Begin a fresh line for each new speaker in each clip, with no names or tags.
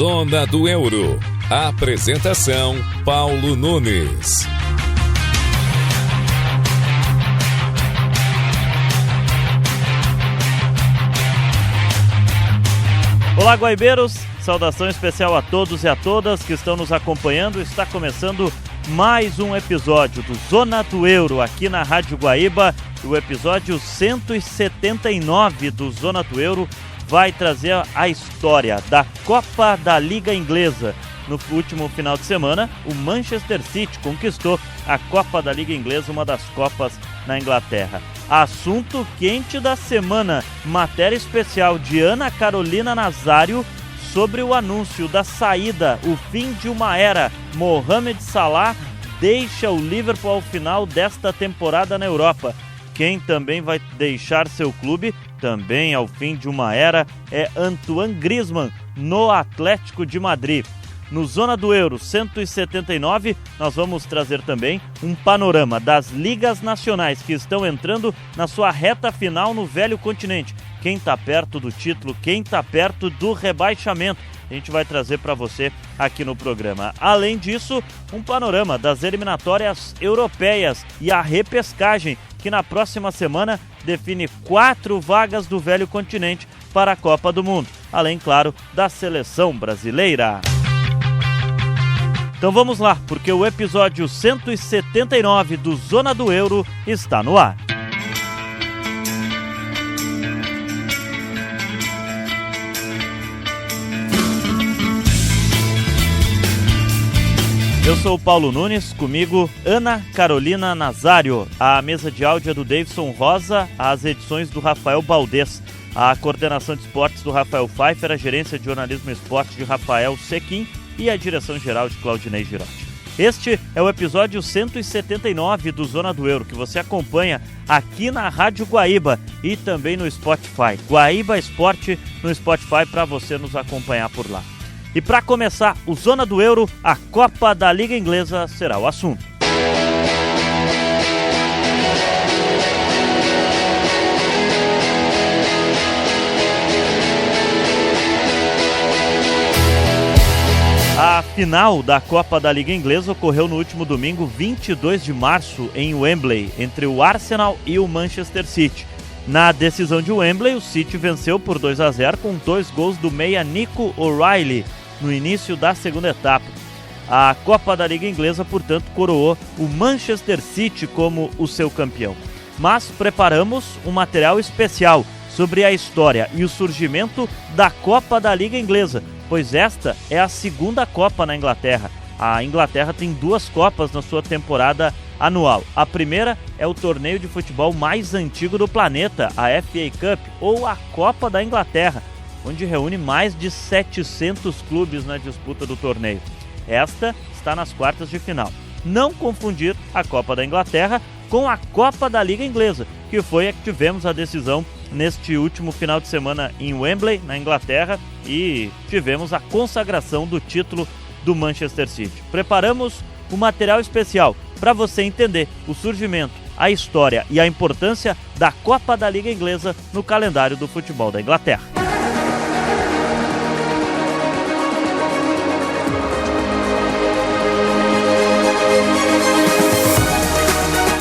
Zona do Euro. Apresentação: Paulo Nunes.
Olá, guaibeiros! Saudação especial a todos e a todas que estão nos acompanhando. Está começando mais um episódio do Zona do Euro aqui na Rádio Guaíba. O episódio 179 do Zona do Euro vai trazer a história da Copa da Liga Inglesa. No último final de semana, o Manchester City conquistou a Copa da Liga Inglesa, uma das Copas na Inglaterra. Assunto quente da semana, matéria especial de Ana Carolina Nazário sobre o anúncio da saída, o fim de uma era. Mohamed Salah deixa o Liverpool ao final desta temporada na Europa. Quem também vai deixar seu clube, também ao fim de uma era, é Antoine Griezmann, no Atlético de Madrid. No Zona do Euro 179, nós vamos trazer também um panorama das ligas nacionais que estão entrando na sua reta final no velho continente. Quem está perto do título, quem está perto do rebaixamento, a gente vai trazer para você aqui no programa. Além disso, um panorama das eliminatórias europeias e a repescagem, que na próxima semana define 4 vagas do velho continente para a Copa do Mundo. Além, claro, da seleção brasileira. Então vamos lá, porque o episódio 179 do Zona do Euro está no ar. Eu sou o Paulo Nunes, comigo Ana Carolina Nazário, a mesa de áudio é do Davidson Rosa, as edições do Rafael Baldez, a coordenação de esportes do Rafael Pfeiffer, a gerência de jornalismo e esporte de Rafael Sequim e a direção-geral de Claudinei Girotti. Este é o episódio 179 do Zona do Euro, que você acompanha aqui na Rádio Guaíba e também no Spotify. Guaíba Esporte no Spotify para você nos acompanhar por lá. E para começar o Zona do Euro, a Copa da Liga Inglesa será o assunto. A final da Copa da Liga Inglesa ocorreu no último domingo, 22 de março, em Wembley, entre o Arsenal e o Manchester City. Na decisão de Wembley, o City venceu por 2-0 com 2 gols do meia Nico O'Reilly no início da segunda etapa. A Copa da Liga Inglesa, portanto, coroou o Manchester City como o seu campeão. Mas preparamos um material especial sobre a história e o surgimento da Copa da Liga Inglesa, pois esta é a segunda Copa na Inglaterra. A Inglaterra tem 2 Copas na sua temporada anual. A primeira é o torneio de futebol mais antigo do planeta, a FA Cup, ou a Copa da Inglaterra, onde reúne mais de 700 clubes na disputa do torneio. Esta está nas quartas de final. Não confundir a Copa da Inglaterra com a Copa da Liga Inglesa, que foi a que tivemos a decisão neste último final de semana em Wembley, na Inglaterra, e tivemos a consagração do título do Manchester City. Preparamos um material especial para você entender o surgimento, a história e a importância da Copa da Liga Inglesa no calendário do futebol da Inglaterra.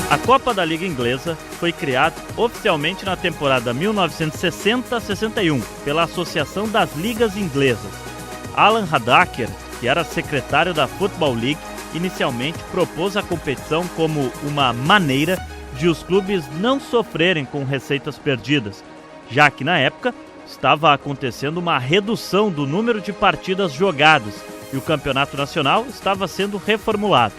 A Copa da Liga Inglesa foi criada oficialmente na temporada 1960-61 pela Associação das Ligas Inglesas. Alan Hadaker, que era secretário da Football League, inicialmente propôs a competição como uma maneira de os clubes não sofrerem com receitas perdidas, já que na época estava acontecendo uma redução do número de partidas jogadas e o campeonato nacional estava sendo reformulado.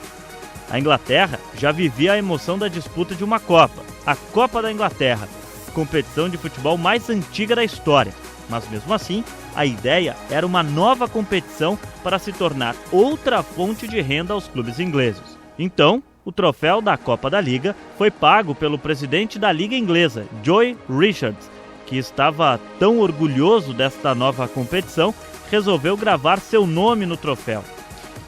A Inglaterra já vivia a emoção da disputa de uma Copa, a Copa da Inglaterra, competição de futebol mais antiga da história. Mas mesmo assim, a ideia era uma nova competição para se tornar outra fonte de renda aos clubes ingleses. Então, o troféu da Copa da Liga foi pago pelo presidente da Liga Inglesa, Joe Richards, que estava tão orgulhoso desta nova competição, resolveu gravar seu nome no troféu.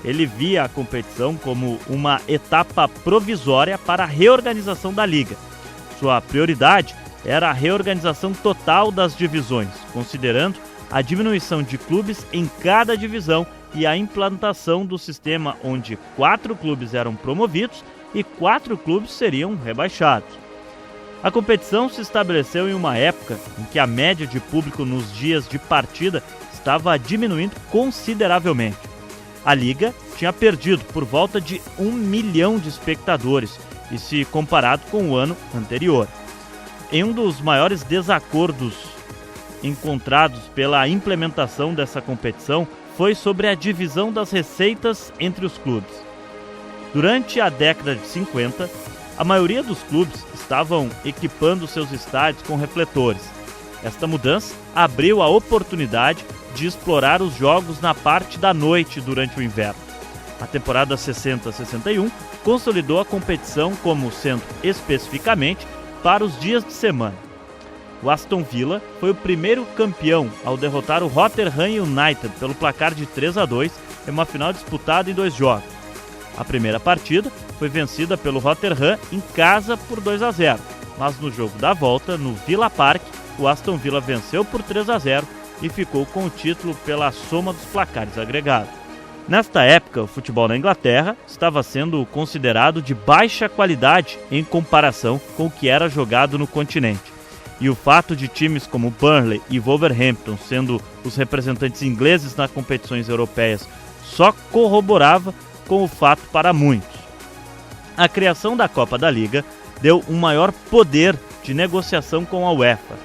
Ele via a competição como uma etapa provisória para a reorganização da Liga. Sua prioridade era a reorganização total das divisões, considerando a diminuição de clubes em cada divisão e a implantação do sistema onde 4 clubes eram promovidos e 4 clubes seriam rebaixados. A competição se estabeleceu em uma época em que a média de público nos dias de partida estava diminuindo consideravelmente. A Liga tinha perdido por volta de 1 milhão de espectadores, e se comparado com o ano anterior. Em um dos maiores desacordos encontrados pela implementação dessa competição foi sobre a divisão das receitas entre os clubes. Durante a década de 50, a maioria dos clubes estavam equipando seus estádios com refletores. Esta mudança abriu a oportunidade de explorar os jogos na parte da noite durante o inverno. A temporada 60-61 consolidou a competição como sendo especificamente para os dias de semana. O Aston Villa foi o primeiro campeão ao derrotar o Rotherham United pelo placar de 3-2 em uma final disputada em 2 jogos. A primeira partida foi vencida pelo Rotherham em casa por 2-0, mas no jogo da volta, no Villa Park, o Aston Villa venceu por 3-0 e ficou com o título pela soma dos placares agregados. Nesta época, o futebol na Inglaterra estava sendo considerado de baixa qualidade em comparação com o que era jogado no continente. E o fato de times como Burnley e Wolverhampton sendo os representantes ingleses nas competições europeias só corroborava com o fato para muitos. A criação da Copa da Liga deu um maior poder de negociação com a UEFA.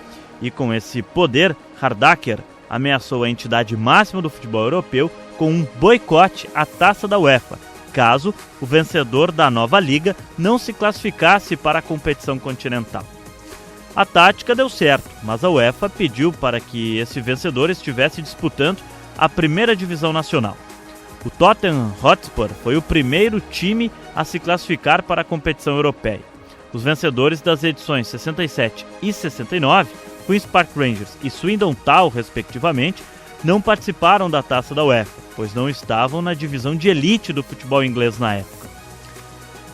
E com esse poder, Hardaker ameaçou a entidade máxima do futebol europeu com um boicote à taça da UEFA, caso o vencedor da nova liga não se classificasse para a competição continental. A tática deu certo, mas a UEFA pediu para que esse vencedor estivesse disputando a primeira divisão nacional. O Tottenham Hotspur foi o primeiro time a se classificar para a competição europeia. Os vencedores das edições 67 e 69, Queen's Park Rangers e Swindon Town, respectivamente, não participaram da taça da UEFA, pois não estavam na divisão de elite do futebol inglês na época.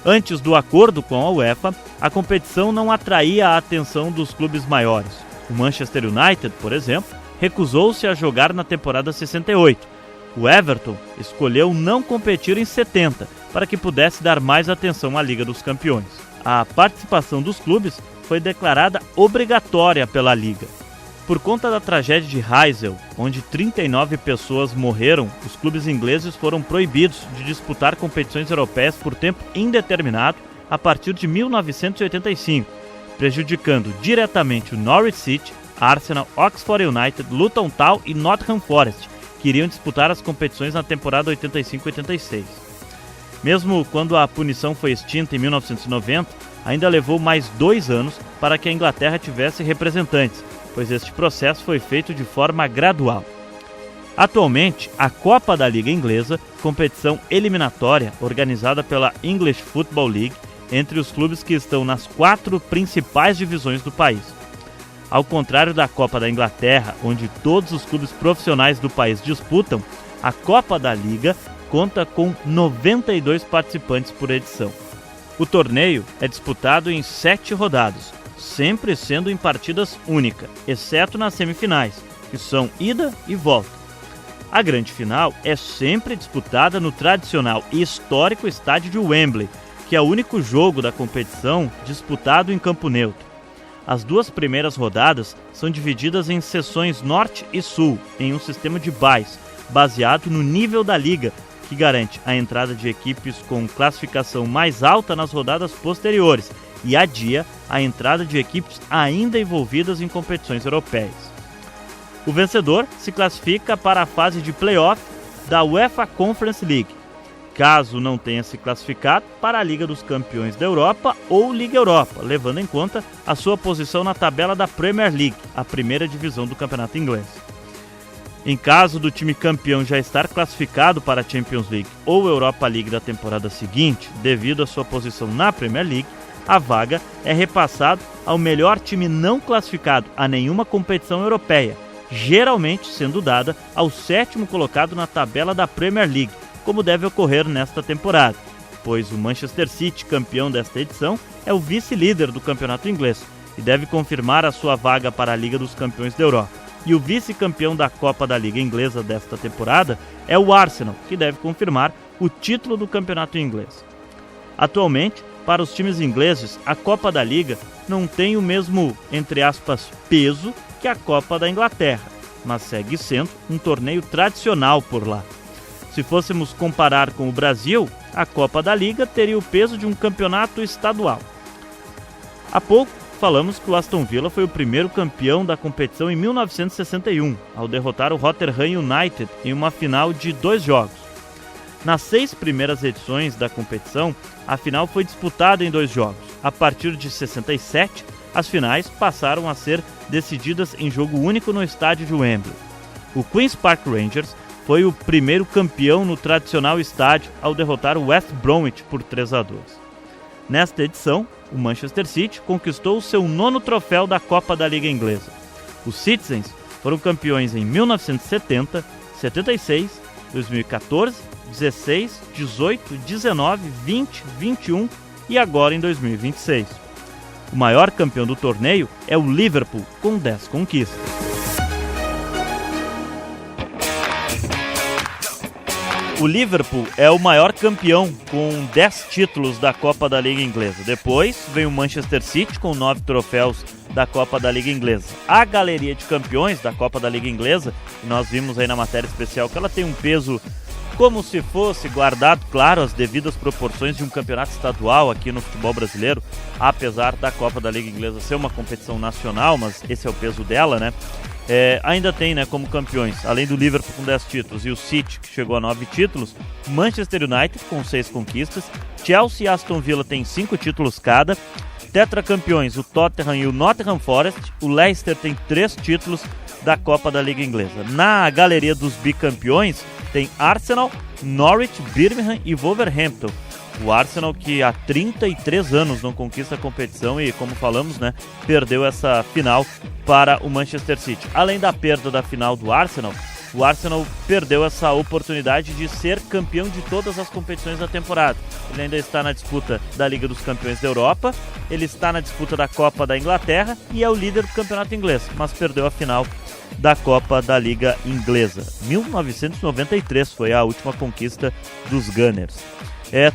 Antes do acordo com a UEFA, a competição não atraía a atenção dos clubes maiores. O Manchester United, por exemplo, recusou-se a jogar na temporada 68. O Everton escolheu não competir em 70, para que pudesse dar mais atenção à Liga dos Campeões. A participação dos clubes foi declarada obrigatória pela Liga. Por conta da tragédia de Heysel, onde 39 pessoas morreram, os clubes ingleses foram proibidos de disputar competições europeias por tempo indeterminado a partir de 1985, prejudicando diretamente o Norwich City, Arsenal, Oxford United, Luton Town e Nottingham Forest, que iriam disputar as competições na temporada 85-86. Mesmo quando a punição foi extinta em 1990, ainda levou mais 2 anos para que a Inglaterra tivesse representantes, pois este processo foi feito de forma gradual. Atualmente, a Copa da Liga Inglesa, competição eliminatória organizada pela English Football League entre os clubes que estão nas 4 principais divisões do país. Ao contrário da Copa da Inglaterra, onde todos os clubes profissionais do país disputam, a Copa da Liga conta com 92 participantes por edição. O torneio é disputado em 7 rodadas, sempre sendo em partidas únicas, exceto nas semifinais, que são ida e volta. A grande final é sempre disputada no tradicional e histórico estádio de Wembley, que é o único jogo da competição disputado em campo neutro. As 2 primeiras rodadas são divididas em seções norte e sul, em um sistema de byes, baseado no nível da liga, que garante a entrada de equipes com classificação mais alta nas rodadas posteriores e adia a entrada de equipes ainda envolvidas em competições europeias. O vencedor se classifica para a fase de play-off da UEFA Conference League, caso não tenha se classificado para a Liga dos Campeões da Europa ou Liga Europa, levando em conta a sua posição na tabela da Premier League, a primeira divisão do campeonato inglês. Em caso do time campeão já estar classificado para a Champions League ou Europa League da temporada seguinte, devido à sua posição na Premier League, a vaga é repassada ao melhor time não classificado a nenhuma competição europeia, geralmente sendo dada ao 7º colocado na tabela da Premier League, como deve ocorrer nesta temporada, pois o Manchester City, campeão desta edição, é o vice-líder do campeonato inglês e deve confirmar a sua vaga para a Liga dos Campeões da Europa. E o vice-campeão da Copa da Liga Inglesa desta temporada é o Arsenal, que deve confirmar o título do campeonato inglês. Atualmente, para os times ingleses, a Copa da Liga não tem o mesmo, entre aspas, peso que a Copa da Inglaterra, mas segue sendo um torneio tradicional por lá. Se fôssemos comparar com o Brasil, a Copa da Liga teria o peso de um campeonato estadual. Há pouco, falamos que o Aston Villa foi o primeiro campeão da competição em 1961, ao derrotar o Rotherham United em uma final de 2 jogos. Nas 6 primeiras edições da competição, a final foi disputada em 2 jogos. A partir de 67, as finais passaram a ser decididas em jogo único no estádio de Wembley. O Queen's Park Rangers foi o primeiro campeão no tradicional estádio ao derrotar o West Bromwich por 3-2. Nesta edição, o Manchester City conquistou o seu 9º troféu da Copa da Liga Inglesa. Os Citizens foram campeões em 1970, 76, 2014, 16, 18, 19, 20, 21 e agora em 2026. O maior campeão do torneio é o Liverpool, com 10 conquistas. O Liverpool é o maior campeão, com 10 títulos da Copa da Liga Inglesa. Depois vem o Manchester City, com 9 troféus da Copa da Liga Inglesa. A galeria de campeões da Copa da Liga Inglesa, que nós vimos aí na matéria especial, que ela tem um peso como se fosse guardado, claro, as devidas proporções de um campeonato estadual aqui no futebol brasileiro, apesar da Copa da Liga Inglesa ser uma competição nacional, mas esse é o peso dela, né? Ainda tem, né, como campeões, além do Liverpool com 10 títulos e o City, que chegou a 9 títulos, Manchester United com 6 conquistas, Chelsea e Aston Villa tem 5 títulos cada, tetracampeões o Tottenham e o Nottingham Forest, o Leicester tem 3 títulos da Copa da Liga Inglesa. Na galeria dos bicampeões tem Arsenal, Norwich, Birmingham e Wolverhampton. O Arsenal, que há 33 anos não conquista a competição e, como falamos, né, perdeu essa final para o Manchester City. Além da perda da final do Arsenal, o Arsenal perdeu essa oportunidade de ser campeão de todas as competições da temporada. Ele ainda está na disputa da Liga dos Campeões da Europa, ele está na disputa da Copa da Inglaterra e é o líder do campeonato inglês, mas perdeu a final da Copa da Liga Inglesa. 1993 foi a última conquista dos Gunners.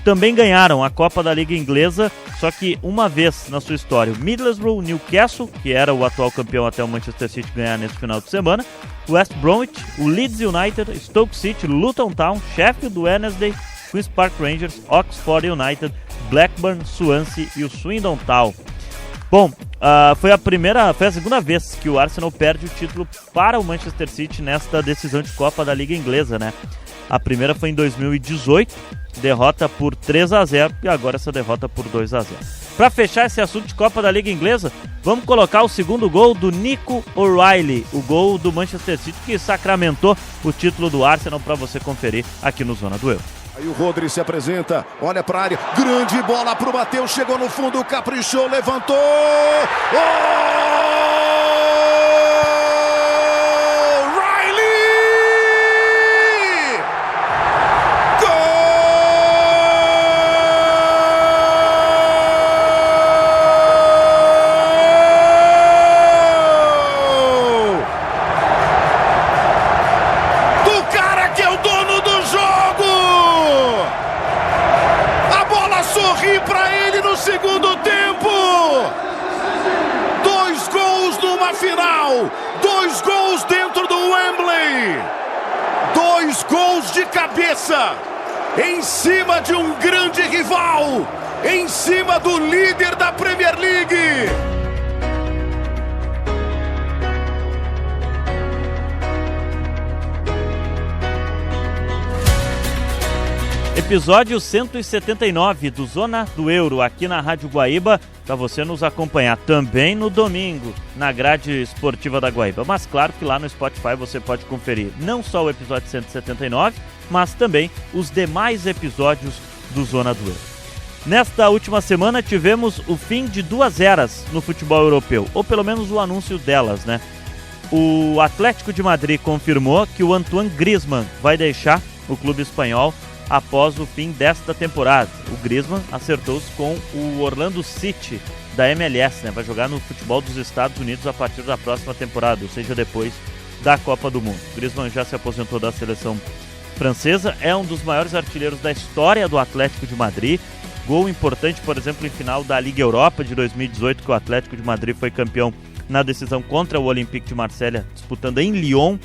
Também ganharam a Copa da Liga Inglesa, só que uma vez na sua história. O Middlesbrough, Newcastle, que era o atual campeão até o Manchester City ganhar nesse final de semana, West Bromwich, o Leeds United, Stoke City, Luton Town, Sheffield Wednesday, Queen's Park Rangers, Oxford United, Blackburn, Swansea e o Swindon Town. Bom, foi a segunda vez que o Arsenal perde o título para o Manchester City nesta decisão de Copa da Liga Inglesa, né? A primeira foi em 2018, derrota por 3-0 e agora essa derrota por 2-0. Para fechar esse assunto de Copa da Liga Inglesa, vamos colocar o segundo gol do Nico O'Reilly, o gol do Manchester City que sacramentou o título do Arsenal, para você conferir aqui no Zona do Euro.
Aí o Rodri se apresenta, olha para a área, grande bola para o Matheus, chegou no fundo, caprichou, levantou! Sorri para ele no segundo tempo. 2 gols numa final. 2 gols dentro do Wembley. 2 gols de cabeça. Em cima de um grande rival. Em cima do líder da Premier League.
Episódio 179 do Zona do Euro, aqui na Rádio Guaíba, para você nos acompanhar também no domingo, na grade esportiva da Guaíba. Mas claro que lá no Spotify você pode conferir não só o episódio 179, mas também os demais episódios do Zona do Euro. Nesta última semana tivemos o fim de 2 eras no futebol europeu, ou pelo menos o anúncio delas, né? O Atlético de Madrid confirmou que o Antoine Griezmann vai deixar o clube espanhol após o fim desta temporada. O Griezmann acertou-se com o Orlando City da MLS, né? Vai jogar no futebol dos Estados Unidos a partir da próxima temporada, ou seja, depois da Copa do Mundo. Griezmann já se aposentou da seleção francesa, é um dos maiores artilheiros da história do Atlético de Madrid. Gol importante, por exemplo, em final da Liga Europa de 2018, que o Atlético de Madrid foi campeão na decisão contra o Olympique de Marselha, disputando em Lyon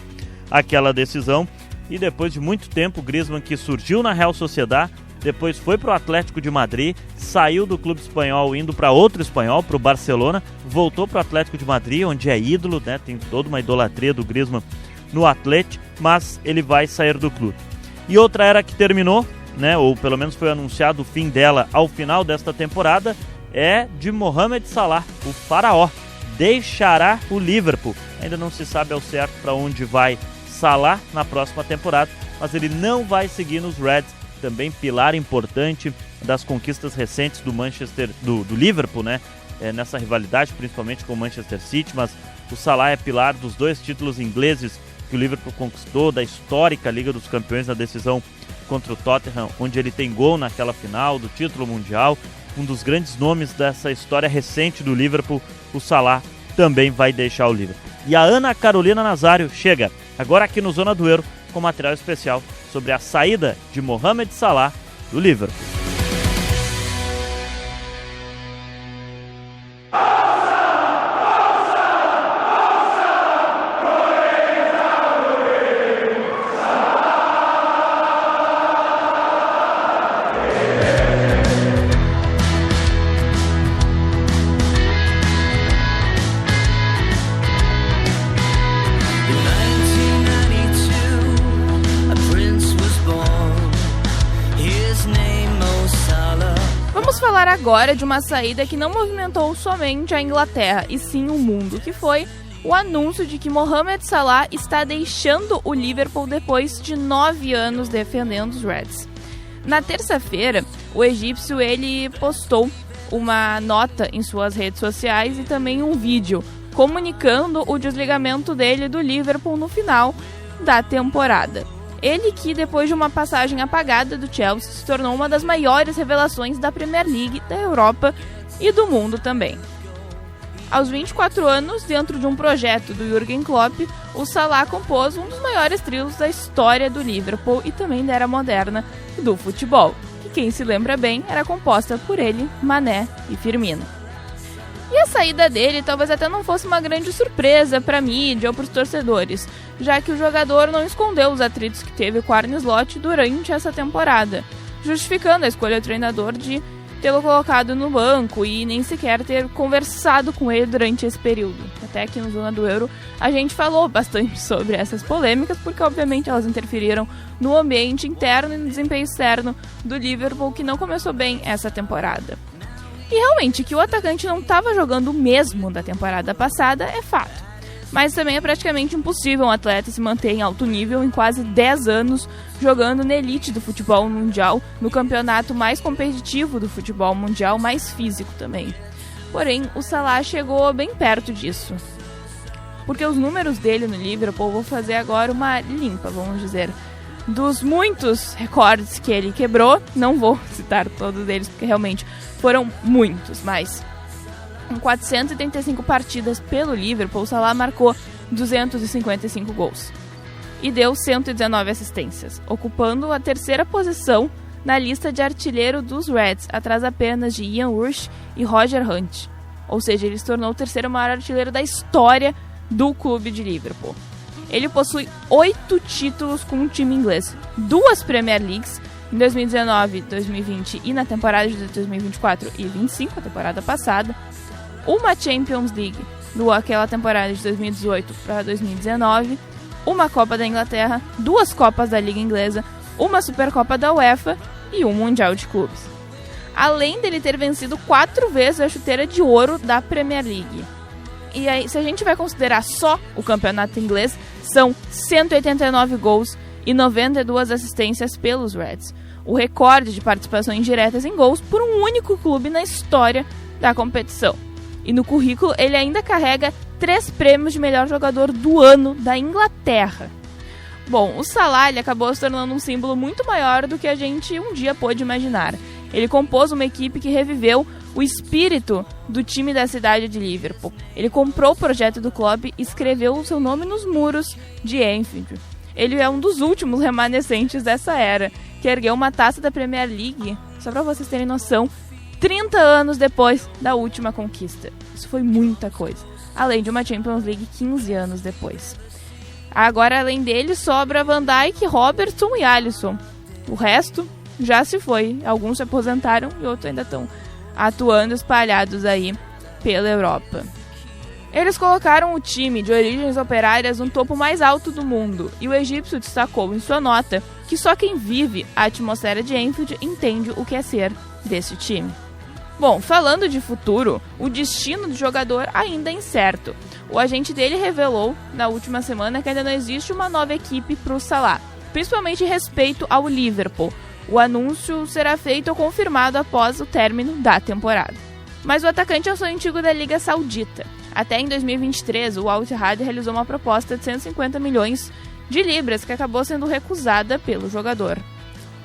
aquela decisão. E depois de muito tempo, Griezmann, que surgiu na Real Sociedad, depois foi para o Atlético de Madrid, saiu do clube espanhol indo para outro espanhol, para o Barcelona, voltou para o Atlético de Madrid, onde é ídolo, né? Tem toda uma idolatria do Griezmann no Atlético, mas ele vai sair do clube. E outra era que terminou, né? Ou pelo menos foi anunciado o fim dela ao final desta temporada, é de Mohamed Salah, o faraó. Deixará o Liverpool. Ainda não se sabe ao certo para onde vai Salah na próxima temporada, mas ele não vai seguir nos Reds, também pilar importante das conquistas recentes do do Liverpool, né? Nessa rivalidade, principalmente com o Manchester City, mas o Salah é pilar dos 2 títulos ingleses que o Liverpool conquistou, da histórica Liga dos Campeões, na decisão contra o Tottenham, onde ele tem gol naquela final do título mundial. Um dos grandes nomes dessa história recente do Liverpool, o Salah, também vai deixar o Liverpool. E a Ana Carolina Nazário chega agora aqui no Zona do Euro com material especial sobre a saída de Mohamed Salah do Liverpool.
Vamos falar agora de uma saída que não movimentou somente a Inglaterra, e sim o mundo, que foi o anúncio de que Mohamed Salah está deixando o Liverpool depois de 9 anos defendendo os Reds. Na terça-feira, o egípcio ele postou uma nota em suas redes sociais e também um vídeo comunicando o desligamento dele do Liverpool no final da temporada. Ele que, depois de uma passagem apagada do Chelsea, se tornou uma das maiores revelações da Premier League, da Europa e do mundo também. Aos 24 anos, dentro de um projeto do Jürgen Klopp, o Salah compôs um dos maiores trios da história do Liverpool e também da era moderna do futebol, que, quem se lembra bem, era composta por ele, Mané e Firmino. E a saída dele talvez até não fosse uma grande surpresa para a mídia ou para os torcedores, já que o jogador não escondeu os atritos que teve com Arne Slot durante essa temporada, justificando a escolha do treinador de tê-lo colocado no banco e nem sequer ter conversado com ele durante esse período. Até aqui no Zona do Euro a gente falou bastante sobre essas polêmicas, porque obviamente elas interferiram no ambiente interno e no desempenho externo do Liverpool, que não começou bem essa temporada. E realmente, que o atacante não estava jogando o mesmo da temporada passada é fato. Mas também é praticamente impossível um atleta se manter em alto nível em quase 10 anos jogando na elite do futebol mundial, no campeonato mais competitivo do futebol mundial, mais físico também. Porém, o Salah chegou bem perto disso. Porque os números dele no Liverpool, vou fazer agora uma limpa, vamos dizer, dos muitos recordes que ele quebrou. Não vou citar todos eles, porque realmente foram muitos, mas em 435 partidas pelo Liverpool, o Salah marcou 255 gols e deu 119 assistências, ocupando a terceira posição na lista de artilheiro dos Reds, atrás apenas de Ian Rush e Roger Hunt. Ou seja, ele se tornou o terceiro maior artilheiro da história do clube de Liverpool. Ele possui 8 títulos com o time inglês, 2 Premier Leagues, em 2019, 2020 e na temporada de 2024 e 2025, a temporada passada, uma Champions League, naquela temporada de 2018 para 2019, uma Copa da Inglaterra, 2 Copas da Liga Inglesa, uma Supercopa da UEFA e um Mundial de Clubes. Além dele ter vencido 4 vezes a chuteira de ouro da Premier League. E aí, se a gente vai considerar só o campeonato inglês, são 189 gols e 92 assistências pelos Reds. O recorde de participações diretas em gols por um único clube na história da competição. E no currículo ele ainda carrega 3 prêmios de melhor jogador do ano da Inglaterra. Bom, o Salah ele acabou se tornando um símbolo muito maior do que a gente um dia pôde imaginar. Ele compôs uma equipe que reviveu o espírito do time da cidade de Liverpool. Ele comprou o projeto do clube e escreveu o seu nome nos muros de Anfield. Ele é um dos últimos remanescentes dessa era, que ergueu uma taça da Premier League, só para vocês terem noção, 30 anos depois da última conquista. Isso foi muita coisa. Além de uma Champions League 15 anos depois. Agora, além dele, sobra Van Dijk, Robertson e Alisson. O resto já se foi. Alguns se aposentaram e outros ainda estão atuando espalhados aí pela Europa. Eles colocaram o time de origens operárias no topo mais alto do mundo, e o egípcio destacou em sua nota que só quem vive a atmosfera de Anfield entende o que é ser desse time. Bom, falando de futuro, o destino do jogador ainda é incerto. O agente dele revelou na última semana que ainda não existe uma nova equipe para o Salah, principalmente em respeito ao Liverpool. O anúncio será feito ou confirmado após o término da temporada. Mas o atacante é o sonho antigo da Liga Saudita. Até em 2023, o Al Ittihad realizou uma proposta de 150 milhões de libras que acabou sendo recusada pelo jogador.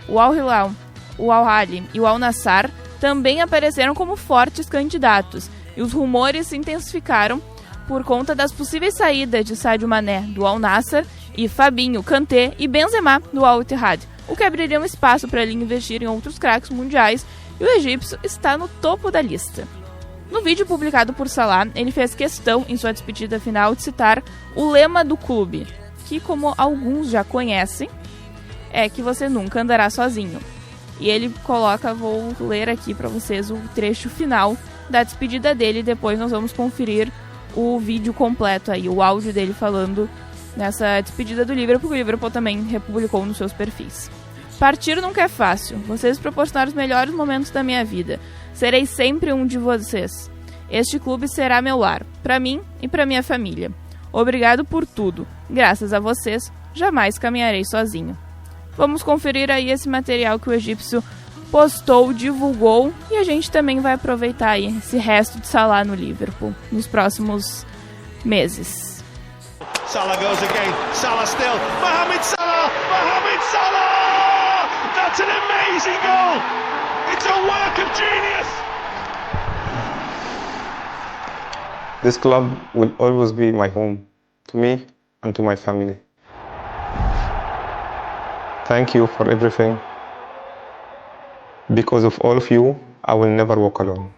O Al Hilal, o Al Ahly e o Al Nassr também apareceram como fortes candidatos, e os rumores se intensificaram por conta das possíveis saídas de Sadio Mané do Al Nassr e Fabinho, Kanté e Benzema do Al Ittihad, o que abriria um espaço para ele investir em outros craques mundiais, e o egípcio está no topo da lista. No vídeo publicado por Salah, ele fez questão, em sua despedida final, de citar o lema do clube, que, como alguns já conhecem, é que você nunca andará sozinho. E ele coloca, vou ler aqui para vocês o trecho final da despedida dele, e depois nós vamos conferir o vídeo completo aí, o áudio dele falando nessa despedida do Liverpool, porque o Liverpool também republicou nos seus perfis. Partir nunca é fácil, vocês proporcionaram os melhores momentos da minha vida. Serei sempre um de vocês. Este clube será meu lar, para mim e para minha família. Obrigado por tudo. Graças a vocês, jamais caminharei sozinho. Vamos conferir aí esse material que o egípcio postou, divulgou, e a gente também vai aproveitar aí esse resto de Salah no Liverpool nos próximos meses.
Salah goes again. Salah still. Mohamed Salah! Mohamed Salah! That's an amazing goal! It's a work of genius!
This club will always be my home, to me and to my family. Thank you for everything. Because of all of you, I will never walk alone.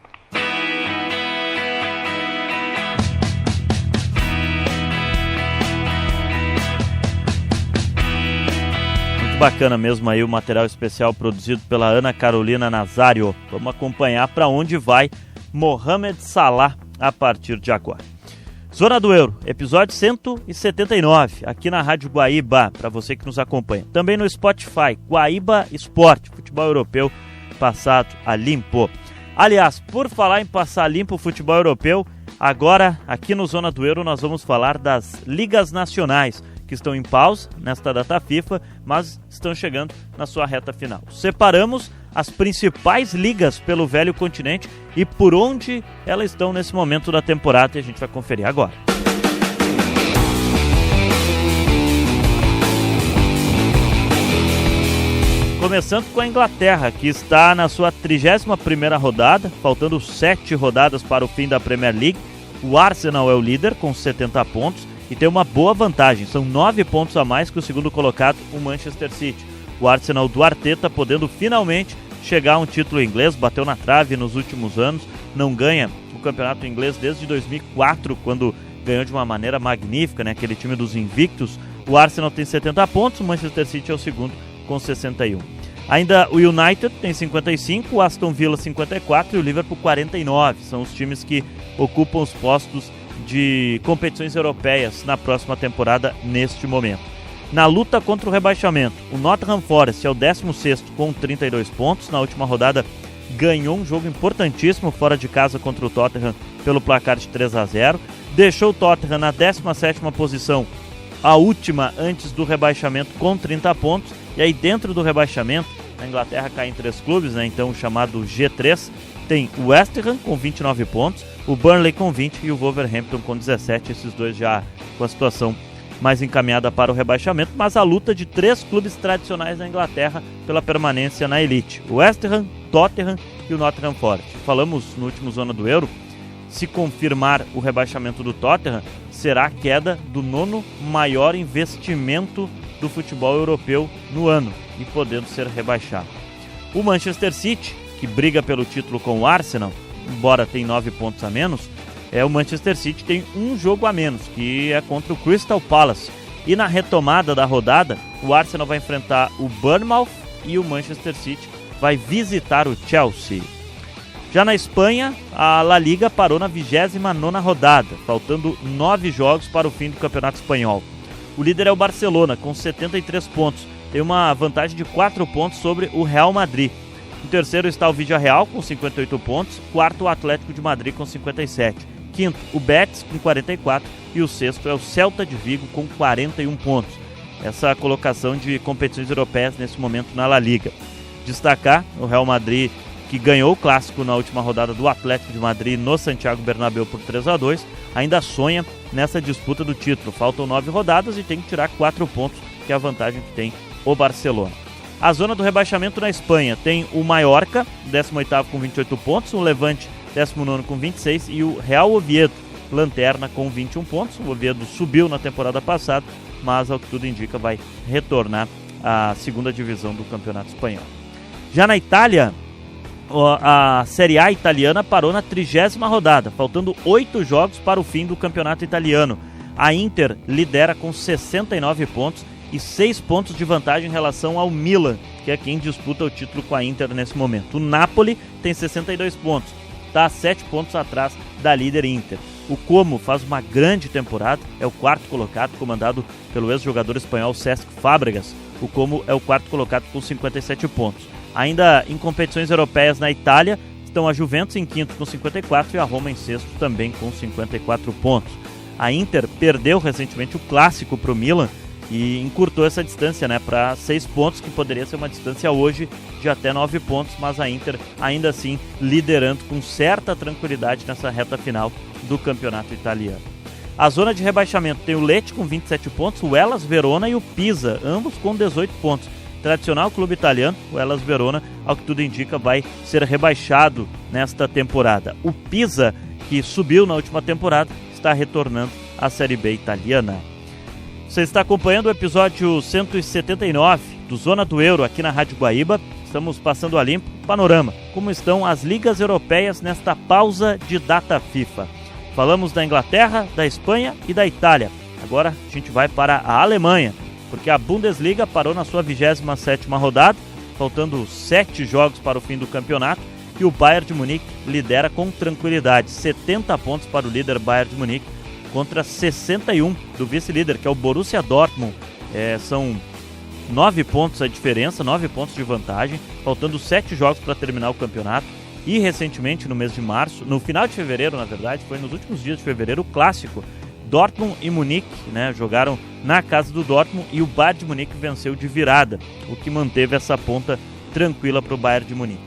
Muito bacana mesmo aí o material especial produzido pela Ana Carolina Nazário. Vamos acompanhar para onde vai Mohamed Salah a partir de agora. Zona do Euro, episódio 179, aqui na Rádio Guaíba, para você que nos acompanha. Também no Spotify, Guaíba Esporte, futebol europeu passado a limpo. Aliás, por falar em passar limpo o futebol europeu, agora aqui no Zona do Euro nós vamos falar das ligas nacionais, que estão em pausa nesta data FIFA, mas estão chegando na sua reta final. Separamos as principais ligas pelo velho continente e por onde elas estão nesse momento da temporada, e a gente vai conferir agora. Começando com a Inglaterra, que está na sua 31ª rodada, faltando 7 rodadas para o fim da Premier League. O Arsenal é o líder com 70 pontos e tem uma boa vantagem, são 9 pontos a mais que o segundo colocado, o Manchester City. O Arsenal do Arteta podendo finalmente chegar a um título inglês, bateu na trave nos últimos anos, não ganha o campeonato inglês desde 2004, quando ganhou de uma maneira magnífica, né? Aquele time dos invictos. O Arsenal tem 70 pontos, o Manchester City é o segundo com 61. Ainda o United tem 55, o Aston Villa 54 e o Liverpool 49. São os times que ocupam os postos de competições europeias na próxima temporada neste momento. Na luta contra o rebaixamento, o Nottingham Forest é o 16º com 32 pontos. Na última rodada ganhou um jogo importantíssimo fora de casa contra o Tottenham pelo placar de 3-0. Deixou o Tottenham na 17ª posição, a última antes do rebaixamento, com 30 pontos. E aí dentro do rebaixamento, a Inglaterra cai em 3 clubes, né? Então o chamado G3, tem o West Ham com 29 pontos, o Burnley com 20 e o Wolverhampton com 17, esses dois já com a situação mais encaminhada para o rebaixamento, mas a luta de 3 clubes tradicionais da Inglaterra pela permanência na elite, o West Ham, Tottenham e o Nottingham Forest. Falamos no último Zona do Euro, se confirmar o rebaixamento do Tottenham, será a queda do 9º maior investimento do futebol europeu no ano e podendo ser rebaixado. O Manchester City, que briga pelo título com o Arsenal, embora tenha 9 pontos a menos, o Manchester City tem um jogo a menos, que é contra o Crystal Palace. E na retomada da rodada, o Arsenal vai enfrentar o Bournemouth e o Manchester City vai visitar o Chelsea. Já na Espanha, a La Liga parou na 29ª rodada, faltando 9 jogos para o fim do Campeonato Espanhol. O líder é o Barcelona, com 73 pontos, tem uma vantagem de 4 pontos sobre o Real Madrid. Em terceiro está o Villarreal, com 58 pontos, quarto o Atlético de Madrid, com 57. Quinto, o Betis, com 44, e o sexto é o Celta de Vigo, com 41 pontos. Essa colocação de competições europeias nesse momento na La Liga. Destacar o Real Madrid, que ganhou o clássico na última rodada do Atlético de Madrid no Santiago Bernabéu por 3-2, ainda sonha nessa disputa do título. Faltam 9 rodadas e tem que tirar 4 pontos, que é a vantagem que tem o Barcelona. A zona do rebaixamento na Espanha tem o Mallorca, 18º com 28 pontos, o Levante, 19º com 26 e o Real Oviedo, lanterna, com 21 pontos. O Oviedo subiu na temporada passada, mas ao que tudo indica vai retornar à segunda divisão do Campeonato Espanhol. Já na Itália, a Série A italiana parou na 30ª rodada, faltando 8 jogos para o fim do campeonato italiano. A Inter lidera com 69 pontos e 6 pontos de vantagem em relação ao Milan, que é quem disputa o título com a Inter nesse momento. O Napoli tem 62 pontos, está a 7 pontos atrás da líder Inter. O Como faz uma grande temporada, é o 4º colocado, comandado pelo ex-jogador espanhol Cesc Fábregas. O Como é o 4º colocado com 57 pontos. Ainda em competições europeias na Itália, estão a Juventus em 5º com 54 e a Roma em 6º também com 54 pontos. A Inter perdeu recentemente o clássico para o Milan e encurtou essa distância, para 6 pontos, que poderia ser uma distância hoje de até 9 pontos, mas a Inter ainda assim liderando com certa tranquilidade nessa reta final do campeonato italiano. A zona de rebaixamento tem o Lecce com 27 pontos, o Hellas Verona e o Pisa, ambos com 18 pontos. Tradicional clube italiano, o Hellas Verona, ao que tudo indica, vai ser rebaixado nesta temporada. O Pisa, que subiu na última temporada, está retornando à Série B italiana. Você está acompanhando o episódio 179 do Zona do Euro aqui na Rádio Guaíba. Estamos passando a limpo o panorama, como estão as ligas europeias nesta pausa de data FIFA. Falamos da Inglaterra, da Espanha e da Itália. Agora a gente vai para a Alemanha, porque a Bundesliga parou na sua 27ª rodada, faltando 7 jogos para o fim do campeonato, e o Bayern de Munique lidera com tranquilidade, 70 pontos para o líder Bayern de Munique, contra 61 do vice-líder, que é o Borussia Dortmund. São 9 pontos a diferença, 9 pontos de vantagem, faltando 7 jogos para terminar o campeonato. E recentemente, no mês de março, no final de fevereiro, na verdade, foi nos últimos dias de fevereiro, o clássico Dortmund e Munique, jogaram na casa do Dortmund e o Bayern de Munique venceu de virada, o que manteve essa ponta tranquila para o Bayern de Munique.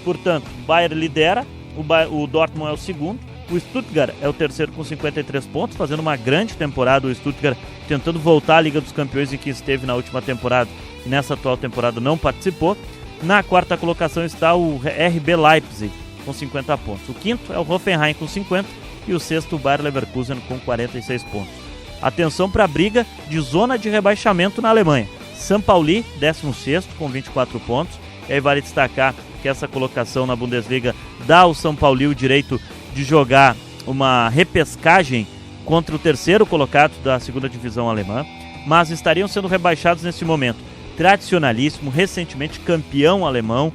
Portanto, o Bayern lidera, o Dortmund é o segundo, o Stuttgart é o terceiro com 53 pontos, fazendo uma grande temporada. O Stuttgart tentando voltar à Liga dos Campeões, em que esteve na última temporada e nessa atual temporada não participou. Na 4ª colocação está o RB Leipzig com 50 pontos. O quinto é o Hoffenheim com 50 e o sexto o Bayer Leverkusen com 46 pontos. Atenção para a briga de zona de rebaixamento na Alemanha. São Pauli, 16º com 24 pontos. E aí vale destacar que essa colocação na Bundesliga dá ao São Pauli o direito de jogar uma repescagem contra o terceiro colocado da segunda divisão alemã, mas estariam sendo rebaixados nesse momento. Tradicionalíssimo, recentemente campeão alemão,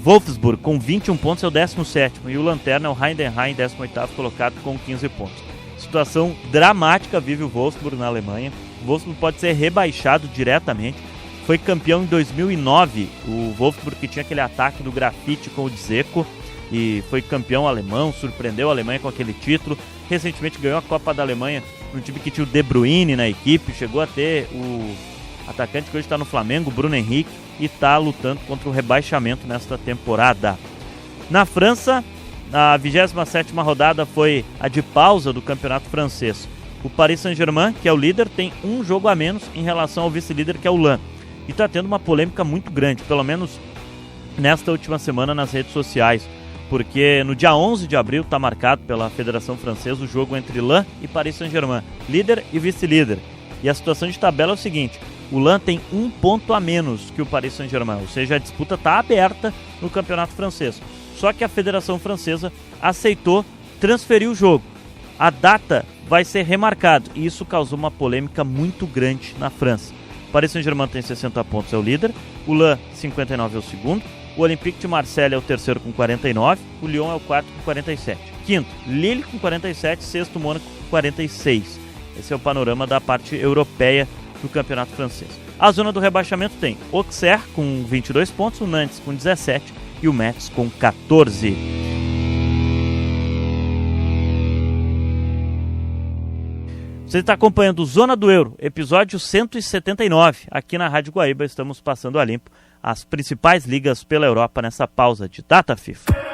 Wolfsburg com 21 pontos é o 17º e o lanterna é o Heidenheim, 18º colocado com 15 pontos. Situação dramática vive o Wolfsburg na Alemanha. O Wolfsburg pode ser rebaixado diretamente. Foi campeão em 2009, o Wolfsburg, que tinha aquele ataque do grafite com o Dzeko, e foi campeão alemão, surpreendeu a Alemanha com aquele título. Recentemente ganhou a Copa da Alemanha, um time que tinha o De Bruyne na equipe, chegou a ter o atacante que hoje está no Flamengo, Bruno Henrique, e está lutando contra o rebaixamento nesta temporada. Na França, a 27ª rodada foi a de pausa do campeonato francês. O Paris Saint-Germain, que é o líder, tem um jogo a menos em relação ao vice-líder, que é o Lens. E está tendo uma polêmica muito grande, pelo menos nesta última semana nas redes sociais, porque no dia 11 de abril está marcado pela Federação Francesa o jogo entre Lens e Paris Saint-Germain, líder e vice-líder. E a situação de tabela é o seguinte: o Lens tem 1 ponto a menos que o Paris Saint-Germain, ou seja, a disputa está aberta no campeonato francês. Só que a Federação Francesa aceitou transferir o jogo. A data vai ser remarcada e isso causou uma polêmica muito grande na França. O Paris Saint-Germain tem 60 pontos, é o líder, o Lens 59 é o segundo, o Olympique de Marseille é o terceiro com 49, o Lyon é o quarto com 47. Quinto, Lille com 47, sexto, Mônaco com 46. Esse é o panorama da parte europeia do campeonato francês. A zona do rebaixamento tem Auxerre com 22 pontos, o Nantes com 17 e o Metz com 14. Você está acompanhando o Zona do Euro, episódio 179. Aqui na Rádio Guaíba estamos passando a limpo as principais ligas pela Europa nessa pausa de data FIFA.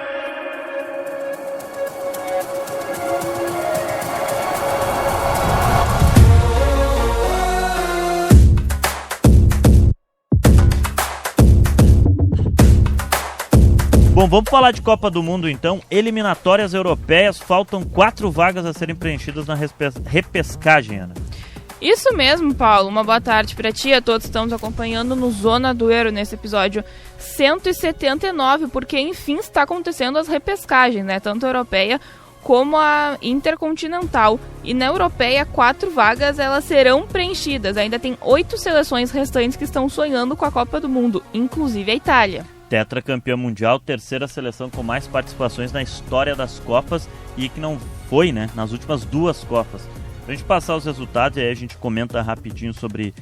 Bom, vamos falar de Copa do Mundo então. Eliminatórias europeias, faltam 4 vagas a serem preenchidas na repescagem, Ana.
Isso mesmo, Paulo. Uma boa tarde para ti. A todos estamos acompanhando no Zona do Euro nesse episódio 179, porque enfim está acontecendo as repescagens, né? Tanto a europeia como a intercontinental. E na europeia, 4 vagas elas serão preenchidas. Ainda tem 8 seleções restantes que estão sonhando com a Copa do Mundo, inclusive a Itália.
Tetracampeã mundial, terceira seleção com mais participações na história das Copas e que não foi, né, nas últimas 2 Copas. Pra gente passar os resultados e aí a gente comenta rapidinho sobre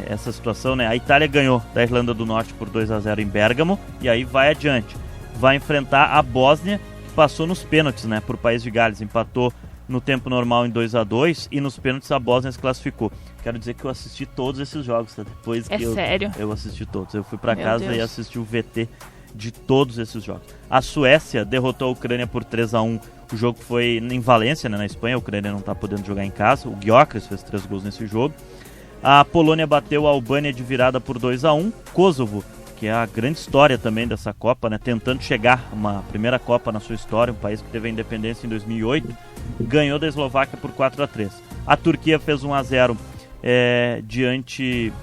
essa situação, né? A Itália ganhou da Irlanda do Norte por 2-0 em Bérgamo e aí vai adiante. Vai enfrentar a Bósnia, que passou nos pênaltis, né, por País de Gales, empatou no tempo normal em 2-2 e nos pênaltis a Bósnia se classificou. Quero dizer que eu assisti todos esses jogos, tá? Depois que
sério?
Eu assisti todos. Eu fui pra
Meu
casa
Deus.
e assisti o VT de todos esses jogos. A Suécia derrotou a Ucrânia por 3-1. O jogo foi em Valência, né, na Espanha. A Ucrânia não tá podendo jogar em casa. O Gyökeres fez 3 gols nesse jogo. A Polônia bateu a Albânia de virada por 2-1. Kosovo, que é a grande história também dessa Copa, né, tentando chegar a uma primeira Copa na sua história, um país que teve a independência em 2008, ganhou da Eslováquia por 4-3. A Turquia fez 1-0 diante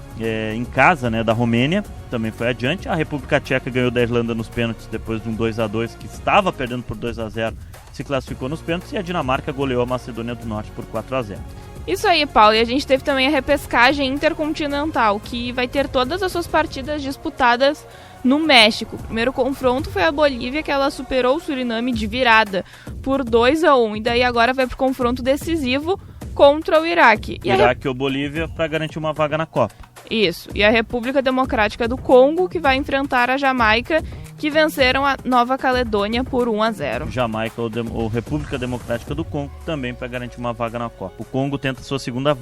em casa, né, da Romênia, também foi adiante. A República Tcheca ganhou da Irlanda nos pênaltis depois de um 2-2 que estava perdendo por 2-0, se classificou nos pênaltis, e a Dinamarca goleou a Macedônia do Norte por 4-0.
Isso aí, Paulo. E a gente teve também a repescagem intercontinental, que vai ter todas as suas partidas disputadas no México. O primeiro confronto foi a Bolívia, que ela superou o Suriname de virada por 2-1. E daí agora vai pro confronto decisivo contra o Iraque.
Iraque ou Bolívia para garantir uma vaga na Copa.
Isso. E a República Democrática do Congo, que vai enfrentar a Jamaica, que venceram a Nova Caledônia por 1-0.
Jamaica ou República Democrática do Congo também para garantir uma vaga na Copa. O Congo tenta sua segunda